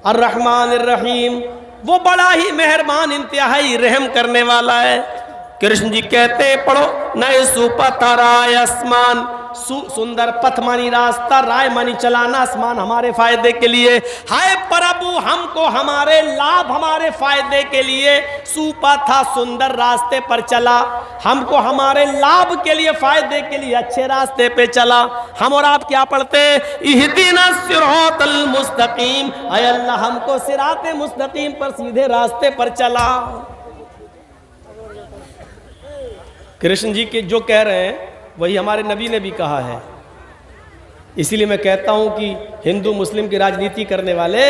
अर्रहमान अर्रहीम, वो बड़ा ही मेहरबान इंतहाई रहम करने वाला है। कृष्ण जी कहते हैं पढ़ो नए सुपथराय आसमान, सुंदर पथ मानी रास्ता, राय मानी चलाना, आसमान हमारे फायदे के लिए। हाय प्रभु हमको हमारे लाभ हमारे फायदे के लिए सुपथा सुंदर रास्ते पर चला, हमको हमारे लाभ के लिए फायदे के लिए अच्छे रास्ते पे चला। हम और आप क्या पढ़ते हैं? इहदिना सिरातल मुस्तकीम, ऐ अल्लाह हमको सिराते मुस्तकीम पर सीधे रास्ते पर चला। कृष्ण जी के जो कह रहे हैं वही हमारे नबी ने भी कहा है। इसीलिए मैं कहता हूं कि हिंदू मुस्लिम की राजनीति करने वाले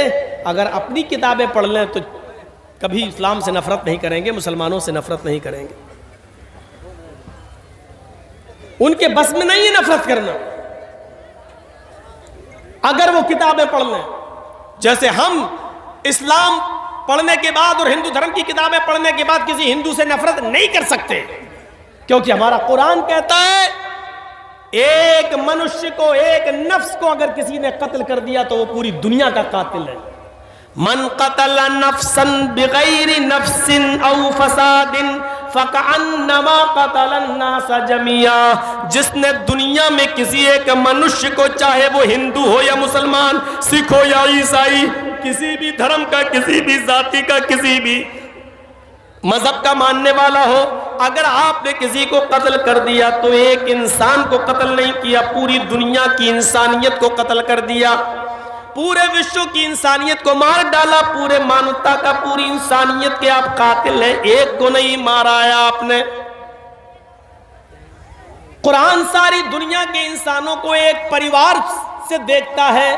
अगर अपनी किताबें पढ़ लें तो कभी इस्लाम से नफरत नहीं करेंगे, मुसलमानों से नफरत नहीं करेंगे। उनके बस में नहीं है नफरत करना। अगर वो किताबें पढ़ लें, जैसे हम इस्लाम पढ़ने के बाद और हिंदू धर्म की किताबें पढ़ने के बाद किसी हिंदू से नफरत नहीं कर सकते, क्योंकि हमारा कुरान कहता है एक मनुष्य को, एक नफ्स को अगर किसी ने कत्ल कर दिया तो वो पूरी दुनिया का कातिल है। मन कतल नफ्सन बिगैरि नफ्सिन औ फसादिन फकअन्नमा कतलन नास जमिया, जिसने दुनिया में किसी एक मनुष्य को, चाहे वो हिंदू हो या मुसलमान, सिख हो या ईसाई, किसी भी धर्म का, किसी भी जाति का, किसी भी मजहब का मानने वाला हो, अगर आपने किसी को कत्ल कर दिया तो एक इंसान को कत्ल नहीं किया, पूरी दुनिया की इंसानियत को कत्ल कर दिया, पूरे विश्व की इंसानियत को मार डाला, पूरे मानवता का, पूरी इंसानियत के आप कातिल हैं, एक को नहीं मारा है आपने। कुरान सारी दुनिया के इंसानों को एक परिवार से देखता है,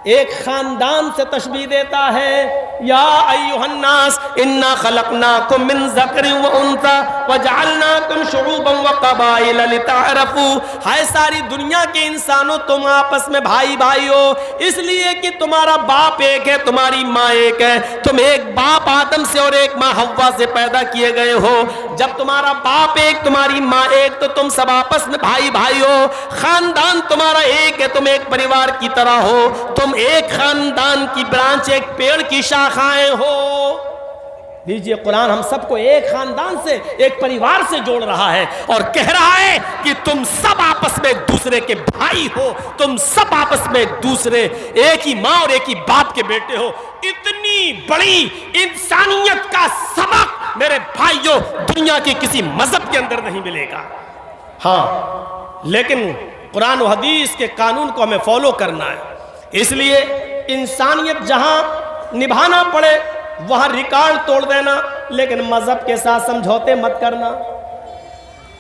एक खानदान से तशबीह देता है। या अय्युहन्नास इन्ना खलकनाकुम मिन ज़करिन व उन्सा वजअलनाकुम शुऊबन व क़बाइल लितअरफू, हाय सारी दुनिया के इंसानों तुम आपस में भाई भाई हो इसलिए कि तुम्हारा बाप एक है, तुम्हारी माँ एक है, तुम एक बाप आदम से और एक माँ हव्वा से पैदा किए गए हो। जब तुम्हारा बाप एक, तुम्हारी माँ एक, तो तुम सब आपस में भाई भाई हो, खानदान तुम्हारा एक है, तुम एक परिवार की तरह हो, तुम एक खानदान की ब्रांच, एक पेड़ की शाखाएं हो। लीजिए कुरान हम सबको एक खानदान से, एक परिवार से जोड़ रहा है और कह रहा है कि तुम सब आपस में दूसरे के भाई हो, तुम सब आपस में दूसरे, एक ही माँ और एक ही बाप के बेटे हो। इतनी बड़ी इंसानियत का सबक मेरे भाइयों दुनिया के किसी मजहब के अंदर नहीं मिलेगा। हाँ, लेकिन कुरान और हदीस के कानून को हमें फॉलो करना है। इसलिए इंसानियत जहां निभाना पड़े वहां रिकॉर्ड तोड़ देना, लेकिन मजहब के साथ समझौते मत करना।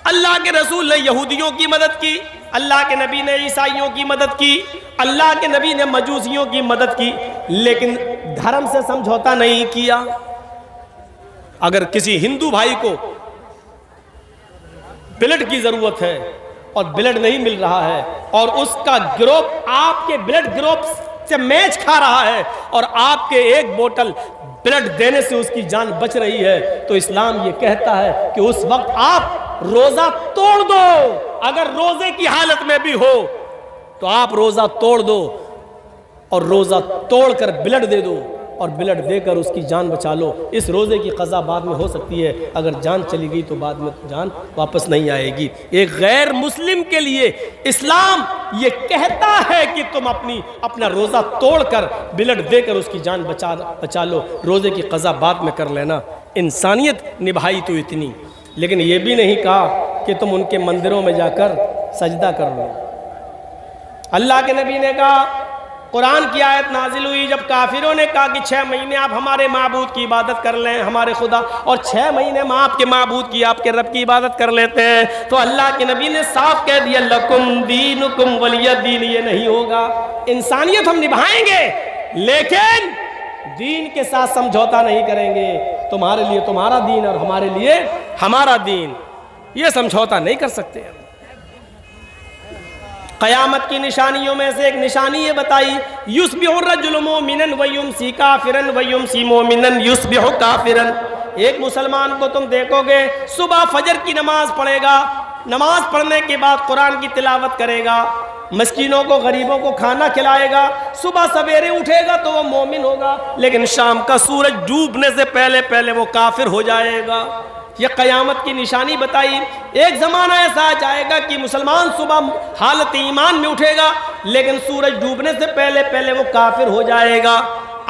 अल्लाह के रसूल ने यहूदियों की मदद की, अल्लाह के नबी ने ईसाइयों की मदद की, अल्लाह के नबी ने मजूसियों की मदद की, लेकिन धर्म से समझौता नहीं किया। अगर किसी हिंदू भाई को ब्लड की जरूरत है और ब्लड नहीं मिल रहा है और उसका ग्रुप आपके ब्लड ग्रुप से मैच खा रहा है और आपके एक बोतल ब्लड देने से उसकी जान बच रही है, तो इस्लाम ये कहता है कि उस वक्त आप रोजा तोड़ दो। अगर रोजे की हालत में भी हो तो आप रोजा तोड़ दो और रोजा तोड़कर ब्लड दे दो और ब्लड देकर उसकी जान बचा लो। इस रोज़े की क़ज़ा बाद में हो सकती है, अगर जान चली गई तो बाद में जान वापस नहीं आएगी। एक गैर मुस्लिम के लिए इस्लाम ये कहता है कि तुम अपना रोज़ा तोड़कर ब्लड देकर उसकी जान बचा लो, रोज़े की क़ज़ा बाद में कर लेना। इंसानियत निभाई तो इतनी, लेकिन ये भी नहीं कहा कि तुम उनके मंदिरों में जाकर सजदा कर लो। अल्लाह के नबी ने कहा, कुरान की आयत नाजिल हुई जब काफिरों ने कहा कि 6 महीने आप हमारे माबूद की इबादत कर लें, हमारे खुदा, और 6 महीने हम आपके माबूद की, आपके रब की इबादत कर लेते हैं, तो अल्लाह के नबी ने साफ कह दिया, लकुम दीनुकुम वलिय दीन, ये नहीं होगा। इंसानियत हम निभाएंगे लेकिन दीन के साथ समझौता नहीं करेंगे। तुम्हारे लिए तुम्हारा दीन और हमारे लिए हमारा दीन, ये समझौता नहीं कर सकते। क़यामत की निशानियों में से एक निशानी ये बताई, युस्बिहु रजुलु मोमिनन व युमसी काफिरन व युमसी मोमिनन युस्बिहु काफिरन। एक मुसलमान को तुम देखोगे सुबह फजर की नमाज पढ़ेगा, नमाज पढ़ने के बाद कुरान की तिलावत करेगा, मस्कीनों को गरीबों को खाना खिलाएगा, सुबह सवेरे उठेगा तो वो मोमिन होगा, लेकिन शाम का सूरज डूबने से पहले पहले वो काफिर हो जाएगा। यह क़यामत की निशानी बताई। एक ज़माना ऐसा आ जाएगा कि मुसलमान सुबह हालत ईमान में उठेगा लेकिन सूरज डूबने से पहले पहले वो काफिर हो जाएगा।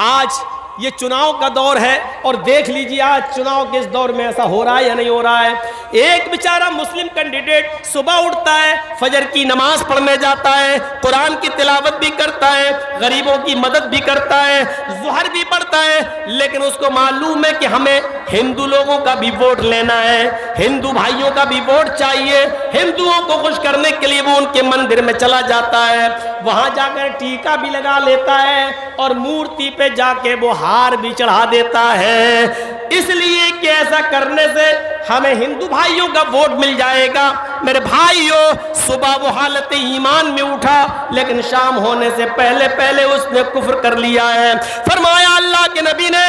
आज ये चुनाव का दौर है और देख लीजिए आज चुनाव के इस दौर में ऐसा हो रहा है या नहीं हो रहा है। एक बेचारा मुस्लिम कैंडिडेट सुबह उठता है, फजर की नमाज पढ़ने जाता है, कुरान की तिलावत भी करता है, गरीबों की मदद भी करता है, ज़ुहर भी पढ़ता है, लेकिन उसको मालूम है कि हमें हिंदू लोगों का भी वोट लेना है, हिंदू भाइयों का भी वोट चाहिए। हिंदुओं को खुश करने के लिए वो उनके मंदिर में चला जाता है, वहां जाकर टीका भी लगा लेता है और मूर्ति पे जाके वो हार भी चढ़ा देता है, इसलिए कि ऐसा करने से हमें हिंदू भाइयों का वोट मिल जाएगा। मेरे भाइयों, सुबह वो हालत ईमान में उठा लेकिन शाम होने से पहले पहले उसने कुफ्र कर लिया है। फरमाया अल्लाह के नबी ने,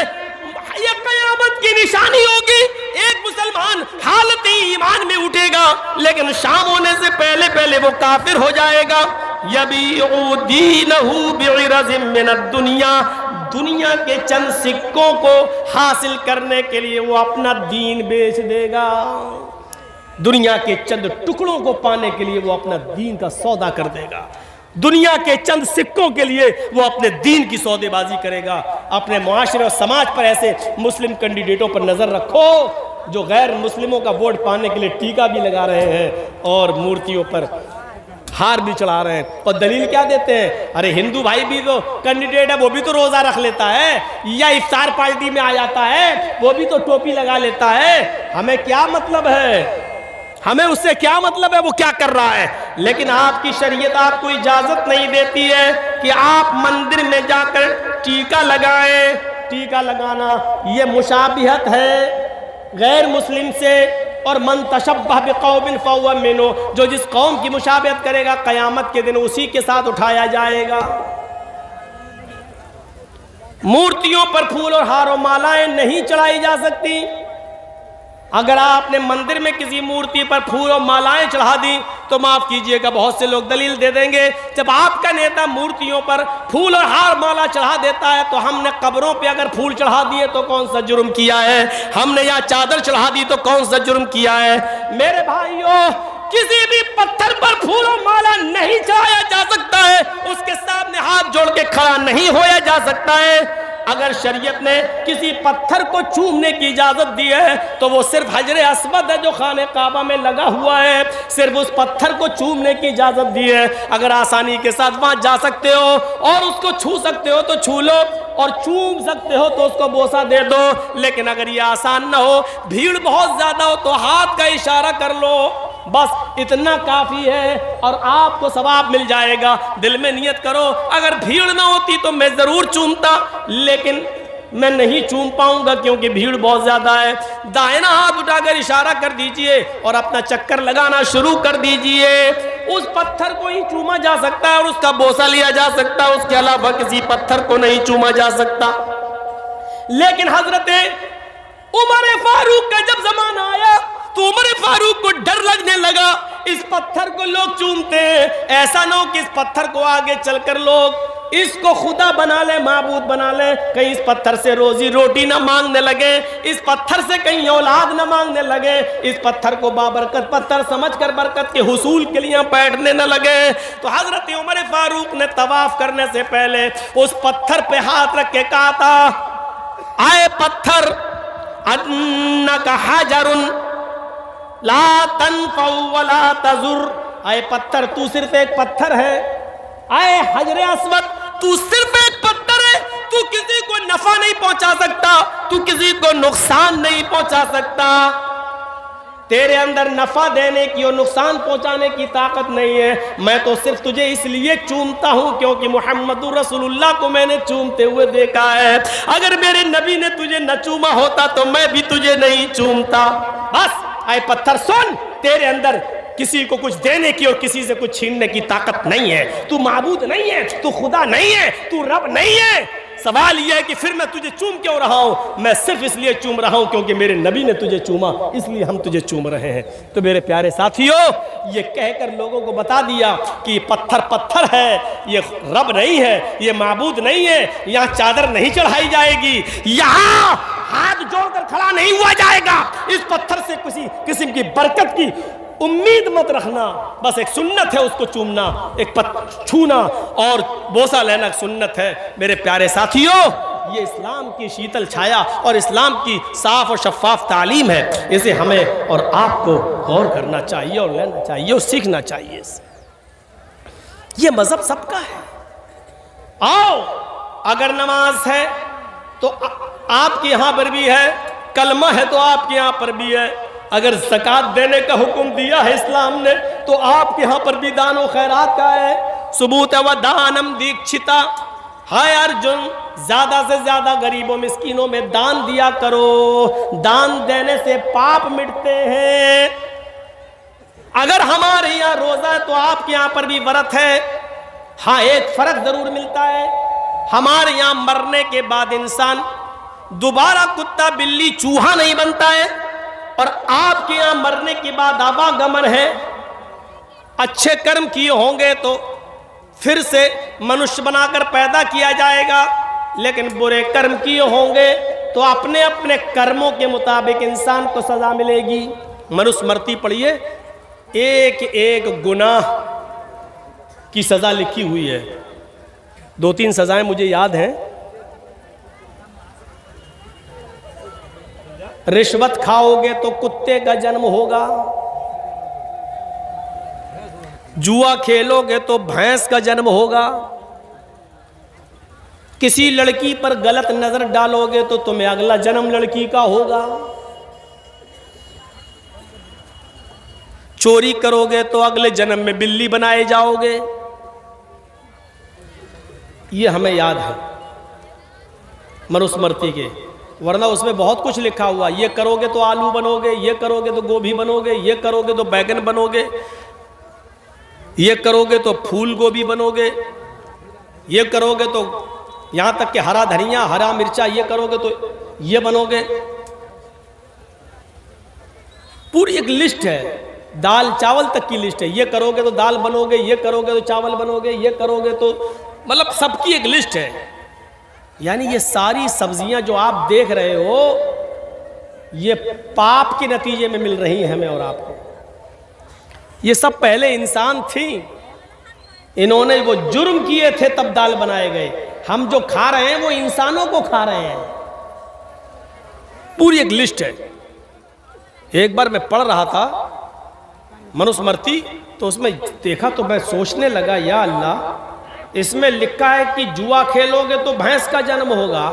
ये क़यामत की निशानी होगी, एक मुसलमान हालत ईमान में उठेगा लेकिन शाम होने से पहले पहले वो काफिर हो जाएगा। यबीउ दीनहु बिइरज़िम मिनद दुनिया, दुनिया के चंद सिक्कों को हासिल करने के लिए वो अपना दीन बेच देगा। दुनिया के चंद टुकड़ों को पाने के लिए वो अपना दीन का सौदा कर देगा। दुनिया के चंद सिक्कों के लिए वो अपने दीन की सौदेबाजी करेगा। अपने मुआशरे और समाज पर ऐसे मुस्लिम कैंडिडेटों पर नजर रखो जो गैर मुस्लिमों का वोट पाने के लिए टीका भी लगा रहे हैं और मूर्तियों पर हार भी चढ़ा रहे हैं। और दलील क्या देते हैं, अरे हिंदू भाई भी तो कैंडिडेट है, वो भी तो रोजा रख लेता है या इफ्तार पार्टी में आ जाता है, वो भी तो टोपी लगा लेता है, हमें क्या मतलब है, हमें उससे क्या मतलब है वो क्या कर रहा है। लेकिन आपकी शरीयत आपको इजाजत नहीं देती है कि आप मंदिर में जाकर टीका लगाएं। टीका लगाना ये मुशाबिहत है गैर मुस्लिम से, और मन तशब्बह बिक़ौमिन फहुव मिन्हुम, जो जिस कौम की मुशाबिहत करेगा क़यामत के दिन उसी के साथ उठाया जाएगा। मूर्तियों पर फूल और हार और मालाएं नहीं चढ़ाई जा सकती। अगर आपने मंदिर में किसी मूर्ति पर फूल और मालाएं चढ़ा दी तो माफ कीजिएगा बहुत से लोग दलील दे देंगे, जब आपका नेता मूर्तियों पर फूल और हार माला चढ़ा देता है तो हमने कब्रों पे अगर फूल चढ़ा दिए तो कौन सा जुर्म किया है, हमने यहाँ चादर चढ़ा दी तो कौन सा जुर्म किया है। मेरे भाइयों, किसी भी पत्थर पर फूल और माला नहीं चढ़ाया जा सकता है, उसके सामने हाथ जोड़ के खड़ा नहीं होया जा सकता है। अगर शरीयत ने किसी पत्थर को चूमने की इजाजत दी है तो वो सिर्फ हजरे अस्वद है जो खाने काबा में लगा हुआ है, सिर्फ उस पत्थर को चूमने की इजाजत दी है। अगर आसानी के साथ वहां जा सकते हो और उसको छू सकते हो तो छू लो, और चूम सकते हो तो उसको बोसा दे दो। लेकिन अगर ये आसान ना हो, भीड़ बहुत ज्यादा हो, तो हाथ का इशारा कर लो, बस इतना काफी है और आपको सवाब मिल जाएगा। दिल में नियत करो, अगर भीड़ ना होती तो मैं जरूर चूमता, लेकिन मैं नहीं चूम पाऊंगा क्योंकि भीड़ बहुत ज्यादा है। दाहिना हाथ उठाकर इशारा कर दीजिए और अपना चक्कर लगाना शुरू कर दीजिए। उस पत्थर को ही चूमा जा सकता है और उसका बोसा लिया जा सकता है, उसके अलावा किसी पत्थर को नहीं चूमा जा सकता। लेकिन हजरत उमर फारूक का जब जमाना आया तो उमर फारूक को डर लगने लगा, इस पत्थर को लोग चूमते हैं, ऐसा ना हो कि इस पत्थर को आगे चलकर लोग इसको खुदा बना ले, माबूद बना ले, कहीं इस पत्थर से रोजी रोटी ना मांगने लगे, इस पत्थर से कहीं औलाद ना मांगने लगे, इस पत्थर को बाबरकत पत्थर समझकर बरकत के हुसूल के लिए बैठने न लगे। तो हजरत उमर फारूक ने तवाफ करने से पहले उस पत्थर पे हाथ रख के कहा था, आए पत्थर, अन्नका हजरुन ला तनफउ वला तजुर, आए पत्थर तू सिर्फ एक पत्थर है, आए हजरे अस्वद, तू सिर्फ एक पत्थर है, तू किसी को नफा नहीं पहुंचा सकता, तू किसी को नुकसान नहीं पहुंचा सकता। तेरे अंदर नफा देने की और नुकसान पहुंचाने की ताकत नहीं है। मैं तो सिर्फ तुझे इसलिए चूमता हूं क्योंकि मुहम्मदुर रसूलुल्लाह को मैंने चूमते हुए देखा है। अगर मेरे नबी ने तुझे न चूमा होता तो मैं भी तुझे नहीं चूमता। बस आए पत्थर सुन, तेरे अंदर किसी को कुछ देने की और किसी से कुछ छीनने की ताकत नहीं है। तू माबूद नहीं है, तू खुदा नहीं है, तू रब नहीं है। सवाल यह है कि फिर मैं तुझे चूम क्यों रहा हूं? मैं सिर्फ इसलिए चूम रहा हूं क्योंकि मेरे नबी ने तुझे चूमा, इसलिए हम तुझे चूम रहे हैं। तो मेरे प्यारे साथियों, ये कहकर लोगों को बता दिया कि पत्थर पत्थर है, ये रब नहीं है, ये माबूद नहीं है, यहाँ चादर नहीं चढ़ाई जाएगी, यहाँ हाथ जोड़कर खड़ा नहीं हुआ जाएगा। इस पत्थर से किसी किस्म की बरकत की उम्मीद मत रखना। बस एक सुन्नत है उसको चूमना, एक छूना और बोसा लेना सुन्नत है। मेरे प्यारे साथियों, ये इस्लाम की शीतल छाया और इस्लाम की साफ और शफाफ तालीम है। इसे हमें और आपको गौर करना चाहिए और लेना चाहिए और सीखना चाहिए। ये मजहब सबका है। आओ, अगर नमाज है तो आपके यहाँ पर भी है, कलमा है तो आपके यहाँ पर भी है। अगर ज़कात देने का हुक्म दिया है इस्लाम ने तो आपके यहाँ पर भी दान व खैरात का है। सुबूत व दानम दीक्षिता, हाय अर्जुन, ज्यादा से ज्यादा गरीबों मिस्कीनों में दान दिया करो। दान देने से पाप मिटते हैं। अगर हमारे यहाँ रोजा है तो आपके यहाँ पर भी व्रत है। हाँ, एक फर्क जरूर मिलता है, हमारे यहाँ मरने के बाद इंसान दोबारा कुत्ता बिल्ली चूहा नहीं बनता है और आपके यहां मरने के बाद आवागमन है। अच्छे कर्म किए होंगे तो फिर से मनुष्य बनाकर पैदा किया जाएगा, लेकिन बुरे कर्म किए होंगे तो अपने अपने कर्मों के मुताबिक इंसान को सजा मिलेगी। मनुस्मृति पढ़िए, एक एक गुनाह की सजा लिखी हुई है। 2-3 सजाएं मुझे याद हैं। रिश्वत खाओगे तो कुत्ते का जन्म होगा, जुआ खेलोगे तो भैंस का जन्म होगा, किसी लड़की पर गलत नजर डालोगे तो तुम्हें अगला जन्म लड़की का होगा, चोरी करोगे तो अगले जन्म में बिल्ली बनाए जाओगे। ये हमें याद है मनुस्मृति के, वरना उसमें बहुत कुछ लिखा हुआ। ये करोगे तो आलू बनोगे, ये करोगे तो गोभी बनोगे, ये करोगे तो बैगन बनोगे, ये करोगे तो फूल गोभी बनोगे, ये करोगे तो यहाँ तक कि हरा धनिया, हरा मिर्चा, ये करोगे तो ये बनोगे। पूरी एक लिस्ट है, दाल चावल तक की लिस्ट है। ये करोगे तो दाल बनोगे, ये करोगे तो चावल बनोगे, ये करोगे तो, मतलब सबकी एक लिस्ट है। यानी ये सारी सब्जियां जो आप देख रहे हो, ये पाप के नतीजे में मिल रही हैं हमें और आपको। ये सब पहले इंसान थी, इन्होंने वो जुर्म किए थे तब दाल बनाए गए। हम जो खा रहे हैं वो इंसानों को खा रहे हैं। पूरी एक लिस्ट है। एक बार मैं पढ़ रहा था मनुस्मृति, तो उसमें देखा तो मैं सोचने लगा, या अल्लाह, इसमें लिखा है कि जुआ खेलोगे तो भैंस का जन्म होगा।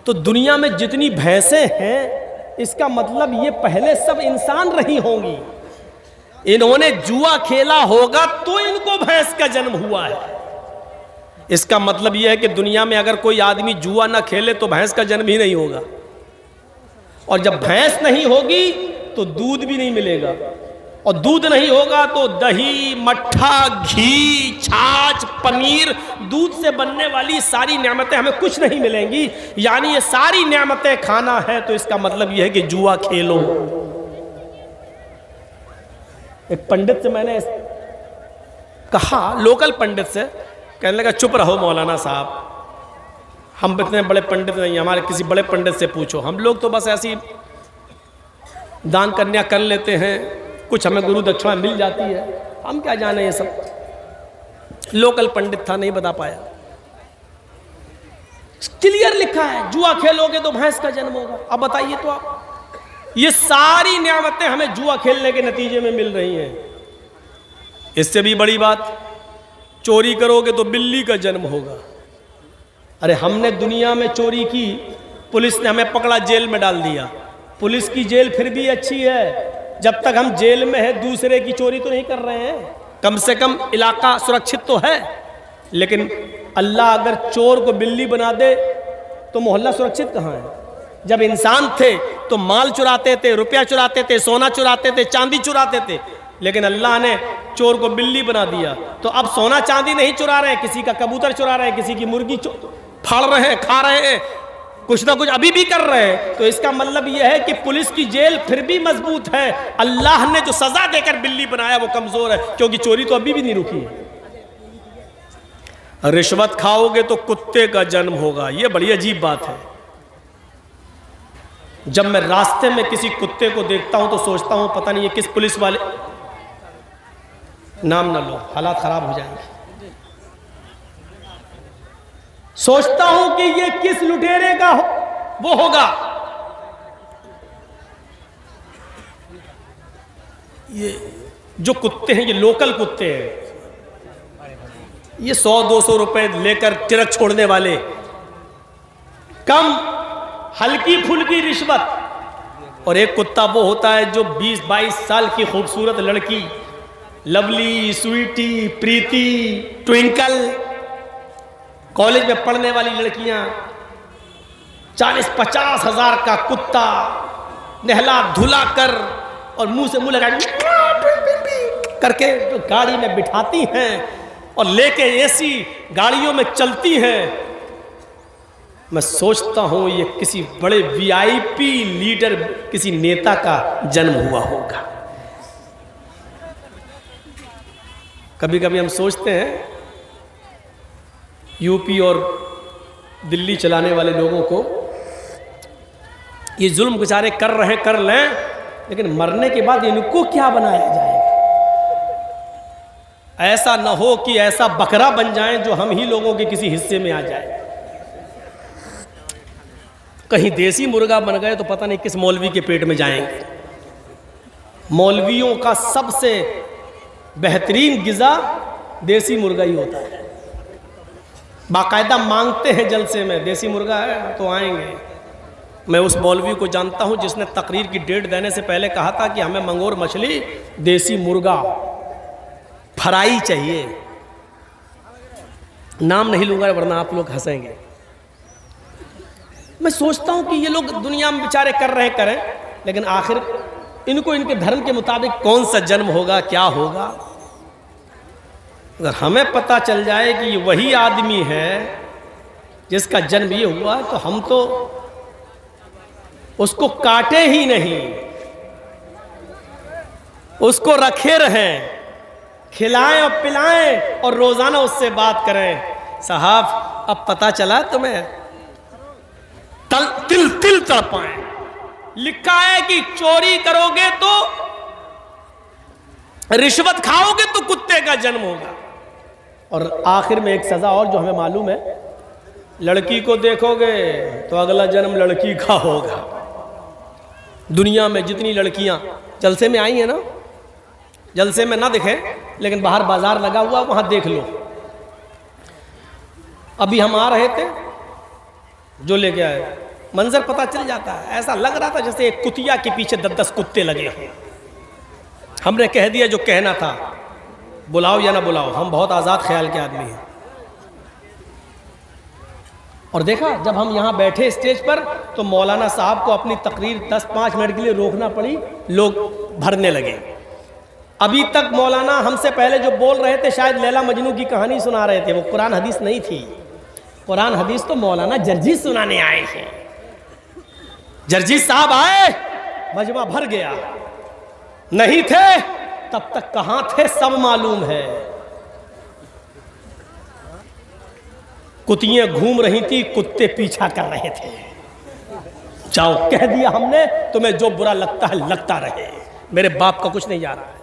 तो दुनिया में जितनी भैंसें हैं, इसका मतलब ये पहले सब इंसान रही होंगी। इन्होंने जुआ खेला होगा तो इनको भैंस का जन्म हुआ है। इसका मतलब यह है कि दुनिया में अगर कोई आदमी जुआ ना खेले तो भैंस का जन्म ही नहीं होगा, और जब भैंस नहीं होगी तो दूध भी नहीं मिलेगा, और दूध नहीं होगा तो दही, मट्ठा, घी, छाछ, पनीर, दूध से बनने वाली सारी नेमतें हमें कुछ नहीं मिलेंगी। यानी ये सारी नेमतें खाना है, तो इसका मतलब यह है कि जुआ खेलो। एक पंडित से मैंने कहा, लोकल पंडित से, कहने लगा चुप रहो मौलाना साहब, हम इतने बड़े पंडित नहीं, हमारे किसी बड़े पंडित से पूछो। हम लोग तो बस ऐसी दान कन्या कर लेते हैं, कुछ हमें गुरु दक्षिणा मिल जाती है, हम क्या जाने ये सब। लोकल पंडित था, नहीं बता पाया। क्लियर लिखा है, जुआ खेलोगे तो भैंस का जन्म होगा। अब बताइए तो आप, ये सारी नियामतें हमें जुआ खेलने के नतीजे में मिल रही हैं। इससे भी बड़ी बात, चोरी करोगे तो बिल्ली का जन्म होगा। अरे हमने दुनिया में चोरी की, पुलिस ने हमें पकड़ा, जेल में डाल दिया। पुलिस की जेल फिर भी अच्छी है, जब तक हम जेल में है दूसरे की चोरी तो नहीं कर रहे हैं, कम से कम इलाका सुरक्षित तो है। लेकिन अल्लाह अगर चोर को बिल्ली बना दे तो मोहल्ला सुरक्षित कहाँ है? जब इंसान थे तो माल चुराते थे, रुपया चुराते थे, सोना चुराते थे, चांदी चुराते थे, लेकिन अल्लाह ने चोर को बिल्ली बना दिया। तो अब सोना चांदी नहीं चुरा रहे हैं, किसी का कबूतर चुरा रहे हैं, किसी की मुर्गी फाड़ रहे हैं, खा रहे हैं, कुछ ना कुछ अभी भी कर रहे हैं। तो इसका मतलब यह है कि पुलिस की जेल फिर भी मजबूत है, अल्लाह ने जो सजा देकर बिल्ली बनाया वो कमजोर है, क्योंकि चोरी तो अभी भी नहीं रुकी है। रिश्वत खाओगे तो कुत्ते का जन्म होगा, यह बड़ी अजीब बात है। जब मैं रास्ते में किसी कुत्ते को देखता हूं तो सोचता हूं पता नहीं ये किस पुलिस वाले, नाम ना लो हालात खराब हो जाएंगे, सोचता हूं कि ये किस लुटेरे का वो होगा। ये जो कुत्ते हैं ये लोकल कुत्ते हैं, ये 100-200 रुपए लेकर ट्रक छोड़ने वाले, कम हल्की फुल्की रिश्वत। और एक कुत्ता वो होता है जो 20-22 साल की खूबसूरत लड़की, लवली, स्वीटी, प्रीति, ट्विंकल, कॉलेज में पढ़ने वाली लड़कियां, 40-50 हजार का कुत्ता नहला धुला कर और मुंह से मुंह लगा करके जो गाड़ी में बिठाती हैं और लेके एसी गाड़ियों में चलती हैं। मैं सोचता हूं ये किसी बड़े वीआईपी लीडर, किसी नेता का जन्म हुआ होगा। कभी कभी हम सोचते हैं यूपी और दिल्ली चलाने वाले लोगों को ये जुल्म बेचारे कर रहे कर लें, लेकिन मरने के बाद इनको क्या बनाया जाएगा? ऐसा न हो कि ऐसा बकरा बन जाएं जो हम ही लोगों के किसी हिस्से में आ जाए। कहीं देसी मुर्गा बन गए तो पता नहीं किस मौलवी के पेट में जाएंगे। मौलवियों का सबसे बेहतरीन गिज़ा देसी मुर्गा ही होता है। बाकायदा मांगते हैं जलसे में, देसी मुर्गा है तो आएंगे। मैं उस मौलवी को जानता हूं जिसने तकरीर की डेट देने से पहले कहा था कि हमें मंगोर मछली, देसी मुर्गा फ्राई चाहिए। नाम नहीं लूंगा वरना आप लोग हंसेंगे। मैं सोचता हूं कि ये लोग दुनिया में बेचारे कर रहे करें, लेकिन आखिर इनको इनके धर्म के मुताबिक कौन सा जन्म होगा, क्या होगा? अगर हमें पता चल जाए कि ये वही आदमी है जिसका जन्म ये हुआ, तो हम तो उसको काटे ही नहीं, उसको रखे रहें, खिलाएं और पिलाएं और रोजाना उससे बात करें। साहब अब पता चला तुम्हें, तिल तिल तड़पाएं। लिखा है कि चोरी करोगे तो, रिश्वत खाओगे तो कुत्ते का जन्म होगा। और आखिर में एक सजा और जो हमें मालूम है, लड़की को देखोगे तो अगला जन्म लड़की का होगा। दुनिया में जितनी लड़कियां जलसे में आई हैं ना, जलसे में ना दिखे लेकिन बाहर बाजार लगा हुआ वहां देख लो। अभी हम आ रहे थे, जो लेके आए मंजर पता चल जाता है। ऐसा लग रहा था जैसे एक कुतिया के पीछे 10-10 कुत्ते लगे हैं। हमने कह दिया जो कहना था, बुलाओ या ना बुलाओ, हम बहुत आज़ाद ख्याल के आदमी हैं। और देखा जब हम यहाँ बैठे स्टेज पर तो मौलाना साहब को अपनी तकरीर 10-5 मिनट के लिए रोकना पड़ी, लोग भरने लगे। अभी तक मौलाना हमसे पहले जो बोल रहे थे शायद लैला मजनू की कहानी सुना रहे थे, वो कुरान हदीस नहीं थी। कुरान हदीस तो मौलाना जर्जी सुनाने आए हैं। जर्जी साहब आए, मजमा भर गया। नहीं थे तब तक कहां थे सब मालूम है। कुतियां घूम रही थी, कुत्ते पीछा कर रहे थे। जाओ, कह दिया हमने, तुम्हें जो बुरा लगता है लगता रहे, मेरे बाप का कुछ नहीं जा रहा है।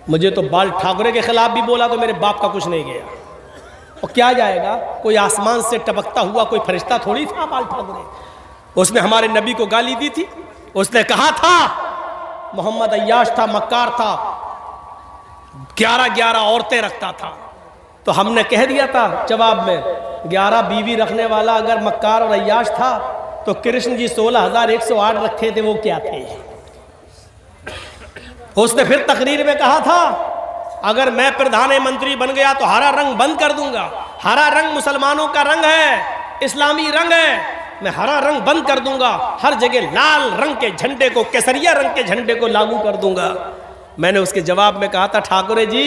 मुझे तो बाल ठाकरे के खिलाफ भी बोला तो मेरे बाप का कुछ नहीं गया। और क्या जाएगा, कोई आसमान से टपकता हुआ कोई फरिश्ता थोड़ी था बाल ठाकरे। उसने हमारे नबी को गाली दी थी, उसने कहा था मोहम्मद अय्याश था, मक्कार था, 11 औरतें रखता था। तो हमने कह दिया था जवाब में, 11 बीवी रखने वाला अगर मक्कार और अय्याश था तो कृष्ण जी 16,108 रखे थे, वो क्या थे? उसने फिर तकरीर में कहा था, अगर मैं प्रधानमंत्री बन गया तो हरा रंग बंद कर दूंगा। हरा रंग मुसलमानों का रंग है, इस्लामी रंग है, मैं हरा रंग बंद कर दूंगा, हर जगह लाल रंग के झंडे को, केसरिया रंग के झंडे को लागू कर दूंगा। मैंने उसके जवाब में कहा था, ठाकुरे जी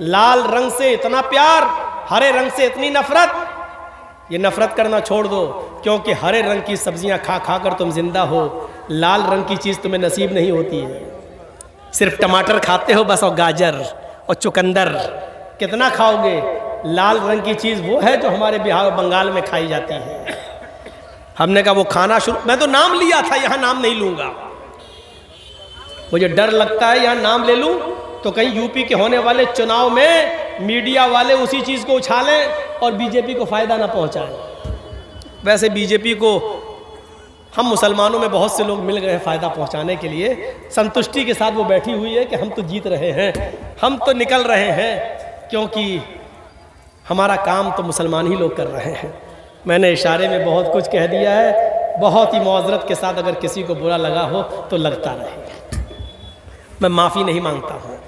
लाल रंग से इतना प्यार, हरे रंग से इतनी नफरत, ये नफरत करना छोड़ दो, क्योंकि हरे रंग की सब्जियां खा खा कर तुम जिंदा हो, लाल रंग की चीज़ तुम्हें नसीब नहीं होती है। सिर्फ टमाटर खाते हो बस, और गाजर और चुकंदर, कितना खाओगे? लाल रंग की चीज़ वो है जो हमारे बिहार और बंगाल में खाई जाती है। हमने कहा वो खाना शुरू, मैं तो नाम लिया था, यहाँ नाम नहीं लूँगा, मुझे डर लगता है यहाँ नाम ले लूँ तो कहीं यूपी के होने वाले चुनाव में मीडिया वाले उसी चीज़ को उछालें और बीजेपी को फ़ायदा ना पहुँचाएं। वैसे बीजेपी को हम मुसलमानों में बहुत से लोग मिल गए हैं फ़ायदा पहुँचाने के लिए, संतुष्टि के साथ वो बैठी हुई है कि हम तो जीत रहे हैं, हम तो निकल रहे हैं, क्योंकि हमारा काम तो मुसलमान ही लोग कर रहे हैं। मैंने इशारे में बहुत कुछ कह दिया है, बहुत ही मुआज़रत के साथ अगर किसी को बुरा लगा हो तो लगता रहे। मैं माफ़ी नहीं मांगता हूँ,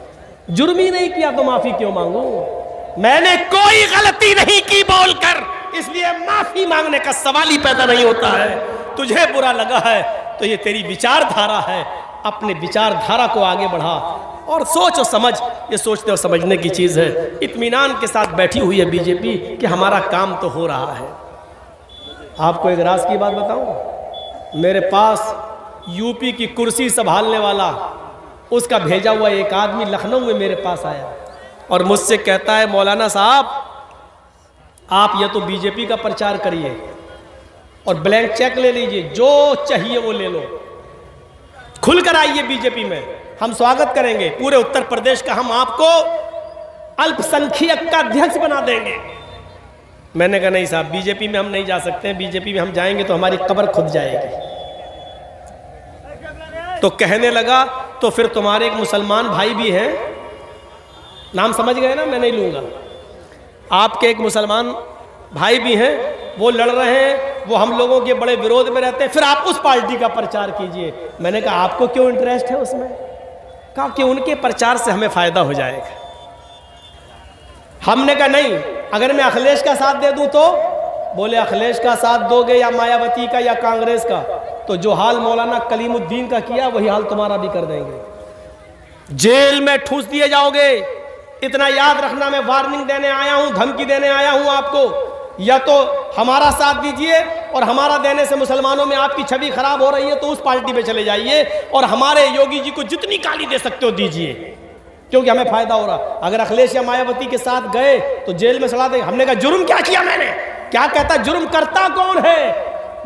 जुर्म ही नहीं किया तो माफ़ी क्यों मांगूं? मैंने कोई गलती नहीं की बोलकर, इसलिए माफ़ी मांगने का सवाल ही पैदा नहीं होता है। तुझे बुरा लगा है तो ये तेरी विचारधारा है, अपने विचारधारा को आगे बढ़ा और सोच और समझ, ये सोचते और समझने की चीज़ है। इत्मीनान के साथ बैठी हुई है बीजेपी कि हमारा काम तो हो रहा है। आपको एक राज की बात बताऊं, मेरे पास यूपी की कुर्सी संभालने वाला, उसका भेजा हुआ एक आदमी लखनऊ में मेरे पास आया और मुझसे कहता है, मौलाना साहब आप या तो बीजेपी का प्रचार करिए और ब्लैंक चेक ले लीजिए, जो चाहिए वो ले लो, खुलकर आइए बीजेपी में, हम स्वागत करेंगे, पूरे उत्तर प्रदेश का हम आपको अल्पसंख्यक का अध्यक्ष बना देंगे। मैंने कहा नहीं साहब, बीजेपी में हम नहीं जा सकते हैं, बीजेपी में हम जाएंगे तो हमारी कब्र खुद जाएगी। तो कहने लगा, तो फिर तुम्हारे एक मुसलमान भाई भी हैं, नाम समझ गए ना, मैं नहीं लूँगा, आपके एक मुसलमान भाई भी हैं, वो लड़ रहे हैं, वो हम लोगों के बड़े विरोध में रहते हैं, फिर आप उस पार्टी का प्रचार कीजिए। मैंने कहा आपको क्यों इंटरेस्ट है उसमें? कहा कि उनके प्रचार से हमें फ़ायदा हो जाएगा। हमने कहा नहीं, अगर मैं अखिलेश का साथ दे दूं तो? बोले अखिलेश का साथ दोगे या मायावती का या कांग्रेस का, तो जो हाल मौलाना कलीमुद्दीन का किया वही हाल तुम्हारा भी कर देंगे, जेल में ठूस दिए जाओगे। इतना याद रखना, मैं वार्निंग देने आया हूं, धमकी देने आया हूं आपको, या तो हमारा साथ दीजिए और हमारा देने से मुसलमानों में आपकी छवि खराब हो रही है तो उस पार्टी पे चले जाइए, और हमारे योगी जी को जितनी गाली दे सकते हो दीजिए, क्योंकि हमें फायदा हो रहा। अगर अखिलेश या मायावती के साथ गए तो जेल में सड़ा देंगे। हमने कहा जुर्म क्या किया मैंने? क्या कहता, जुर्म करता कौन है?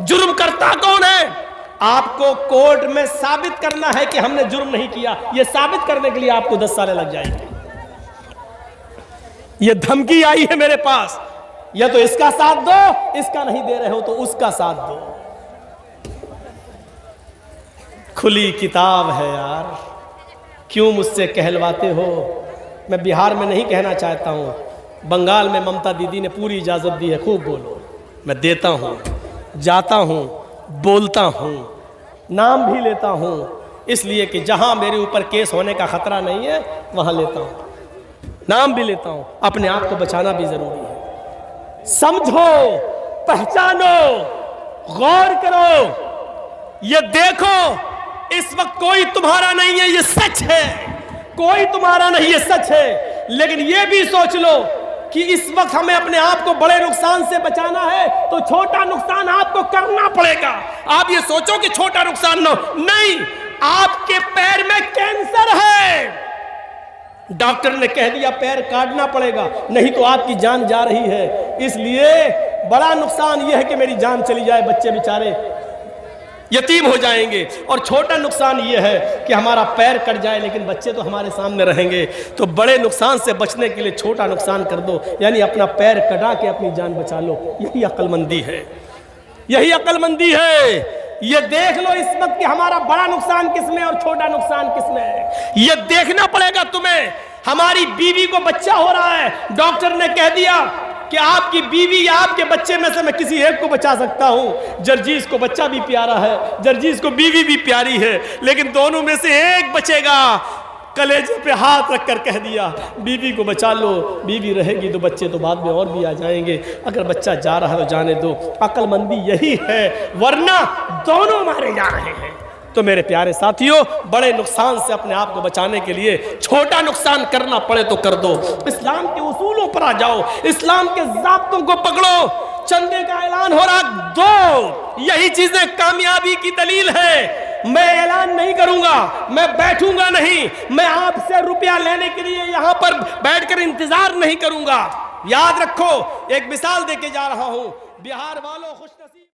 जुर्म करता कौन है? आपको कोर्ट में साबित करना है कि हमने जुर्म नहीं किया। यह साबित करने के लिए आपको 10 साल लग जाएंगे। यह धमकी आई है मेरे पास, या तो इसका साथ दो, इसका नहीं दे रहे हो तो उसका साथ दो। खुली किताब है यार, क्यों मुझसे कहलवाते हो? मैं बिहार में नहीं कहना चाहता हूं, बंगाल में ममता दीदी ने पूरी इजाज़त दी है, खूब बोलो, मैं देता हूं, जाता हूं, बोलता हूं, नाम भी लेता हूं, इसलिए कि जहां मेरे ऊपर केस होने का खतरा नहीं है वहां लेता हूं, नाम भी लेता हूं। अपने आप को बचाना भी जरूरी है। समझो, पहचानो, गौर करो, ये देखो, इस वक्त कोई तुम्हारा नहीं है, ये सच है, कोई तुम्हारा नहीं, ये सच है। लेकिन ये भी सोच लो कि इस वक्त हमें अपने आप को बड़े नुकसान से बचाना है तो छोटा नुकसान आपको करना पड़ेगा। आप ये सोचो कि छोटा नुकसान नहीं, आपके पैर में कैंसर है, डॉक्टर ने कह दिया पैर काटना पड़ेगा, नहीं तो आपकी जान जा रही है। इसलिए बड़ा नुकसान यह है कि मेरी जान चली जाए, बच्चे बेचारे यतीम हो जाएंगे, और छोटा नुकसान यह है कि हमारा पैर कट जाए लेकिन बच्चे तो हमारे सामने रहेंगे। तो बड़े नुकसान से बचने के लिए छोटा नुकसान कर दो, यानी अपना पैर कटा के अपनी जान बचा लो। यही अक्लमंदी है, यही अक्लमंदी है। ये देख लो इस वक्त कि हमारा बड़ा नुकसान किसमें और छोटा नुकसान किसमें है, ये देखना पड़ेगा तुम्हें। हमारी बीवी को बच्चा हो रहा है, डॉक्टर ने कह दिया कि आपकी बीवी या आपके बच्चे में से मैं किसी एक को बचा सकता हूं। जर्जीस को बच्चा भी प्यारा है, जर्जीस को बीवी भी प्यारी है, लेकिन दोनों में से एक बचेगा। कलेजे पे हाथ रखकर कह दिया बीवी को बचा लो, बीवी रहेगी तो बच्चे तो बाद में और भी आ जाएंगे, अगर बच्चा जा रहा है तो जाने दो। अक्लमंदी यही है, वरना दोनों मारे जा रहे हैं। तो मेरे प्यारे साथियों, बड़े नुकसान से अपने आप को बचाने के लिए छोटा नुकसान करना पड़े तो कर दो। इस्लाम के उसूलों पर आ जाओ, इस्लाम के ज़ाब्तों को पकड़ो। चंदे का ऐलान हो रहा दो, यही चीजें कामयाबी की दलील है। मैं ऐलान नहीं करूंगा, मैं बैठूंगा नहीं, मैं आपसे रुपया लेने के लिए यहां पर बैठकर इंतजार नहीं करूंगा। याद रखो, एक मिसाल देके जा रहा हूं, बिहार वालों खुश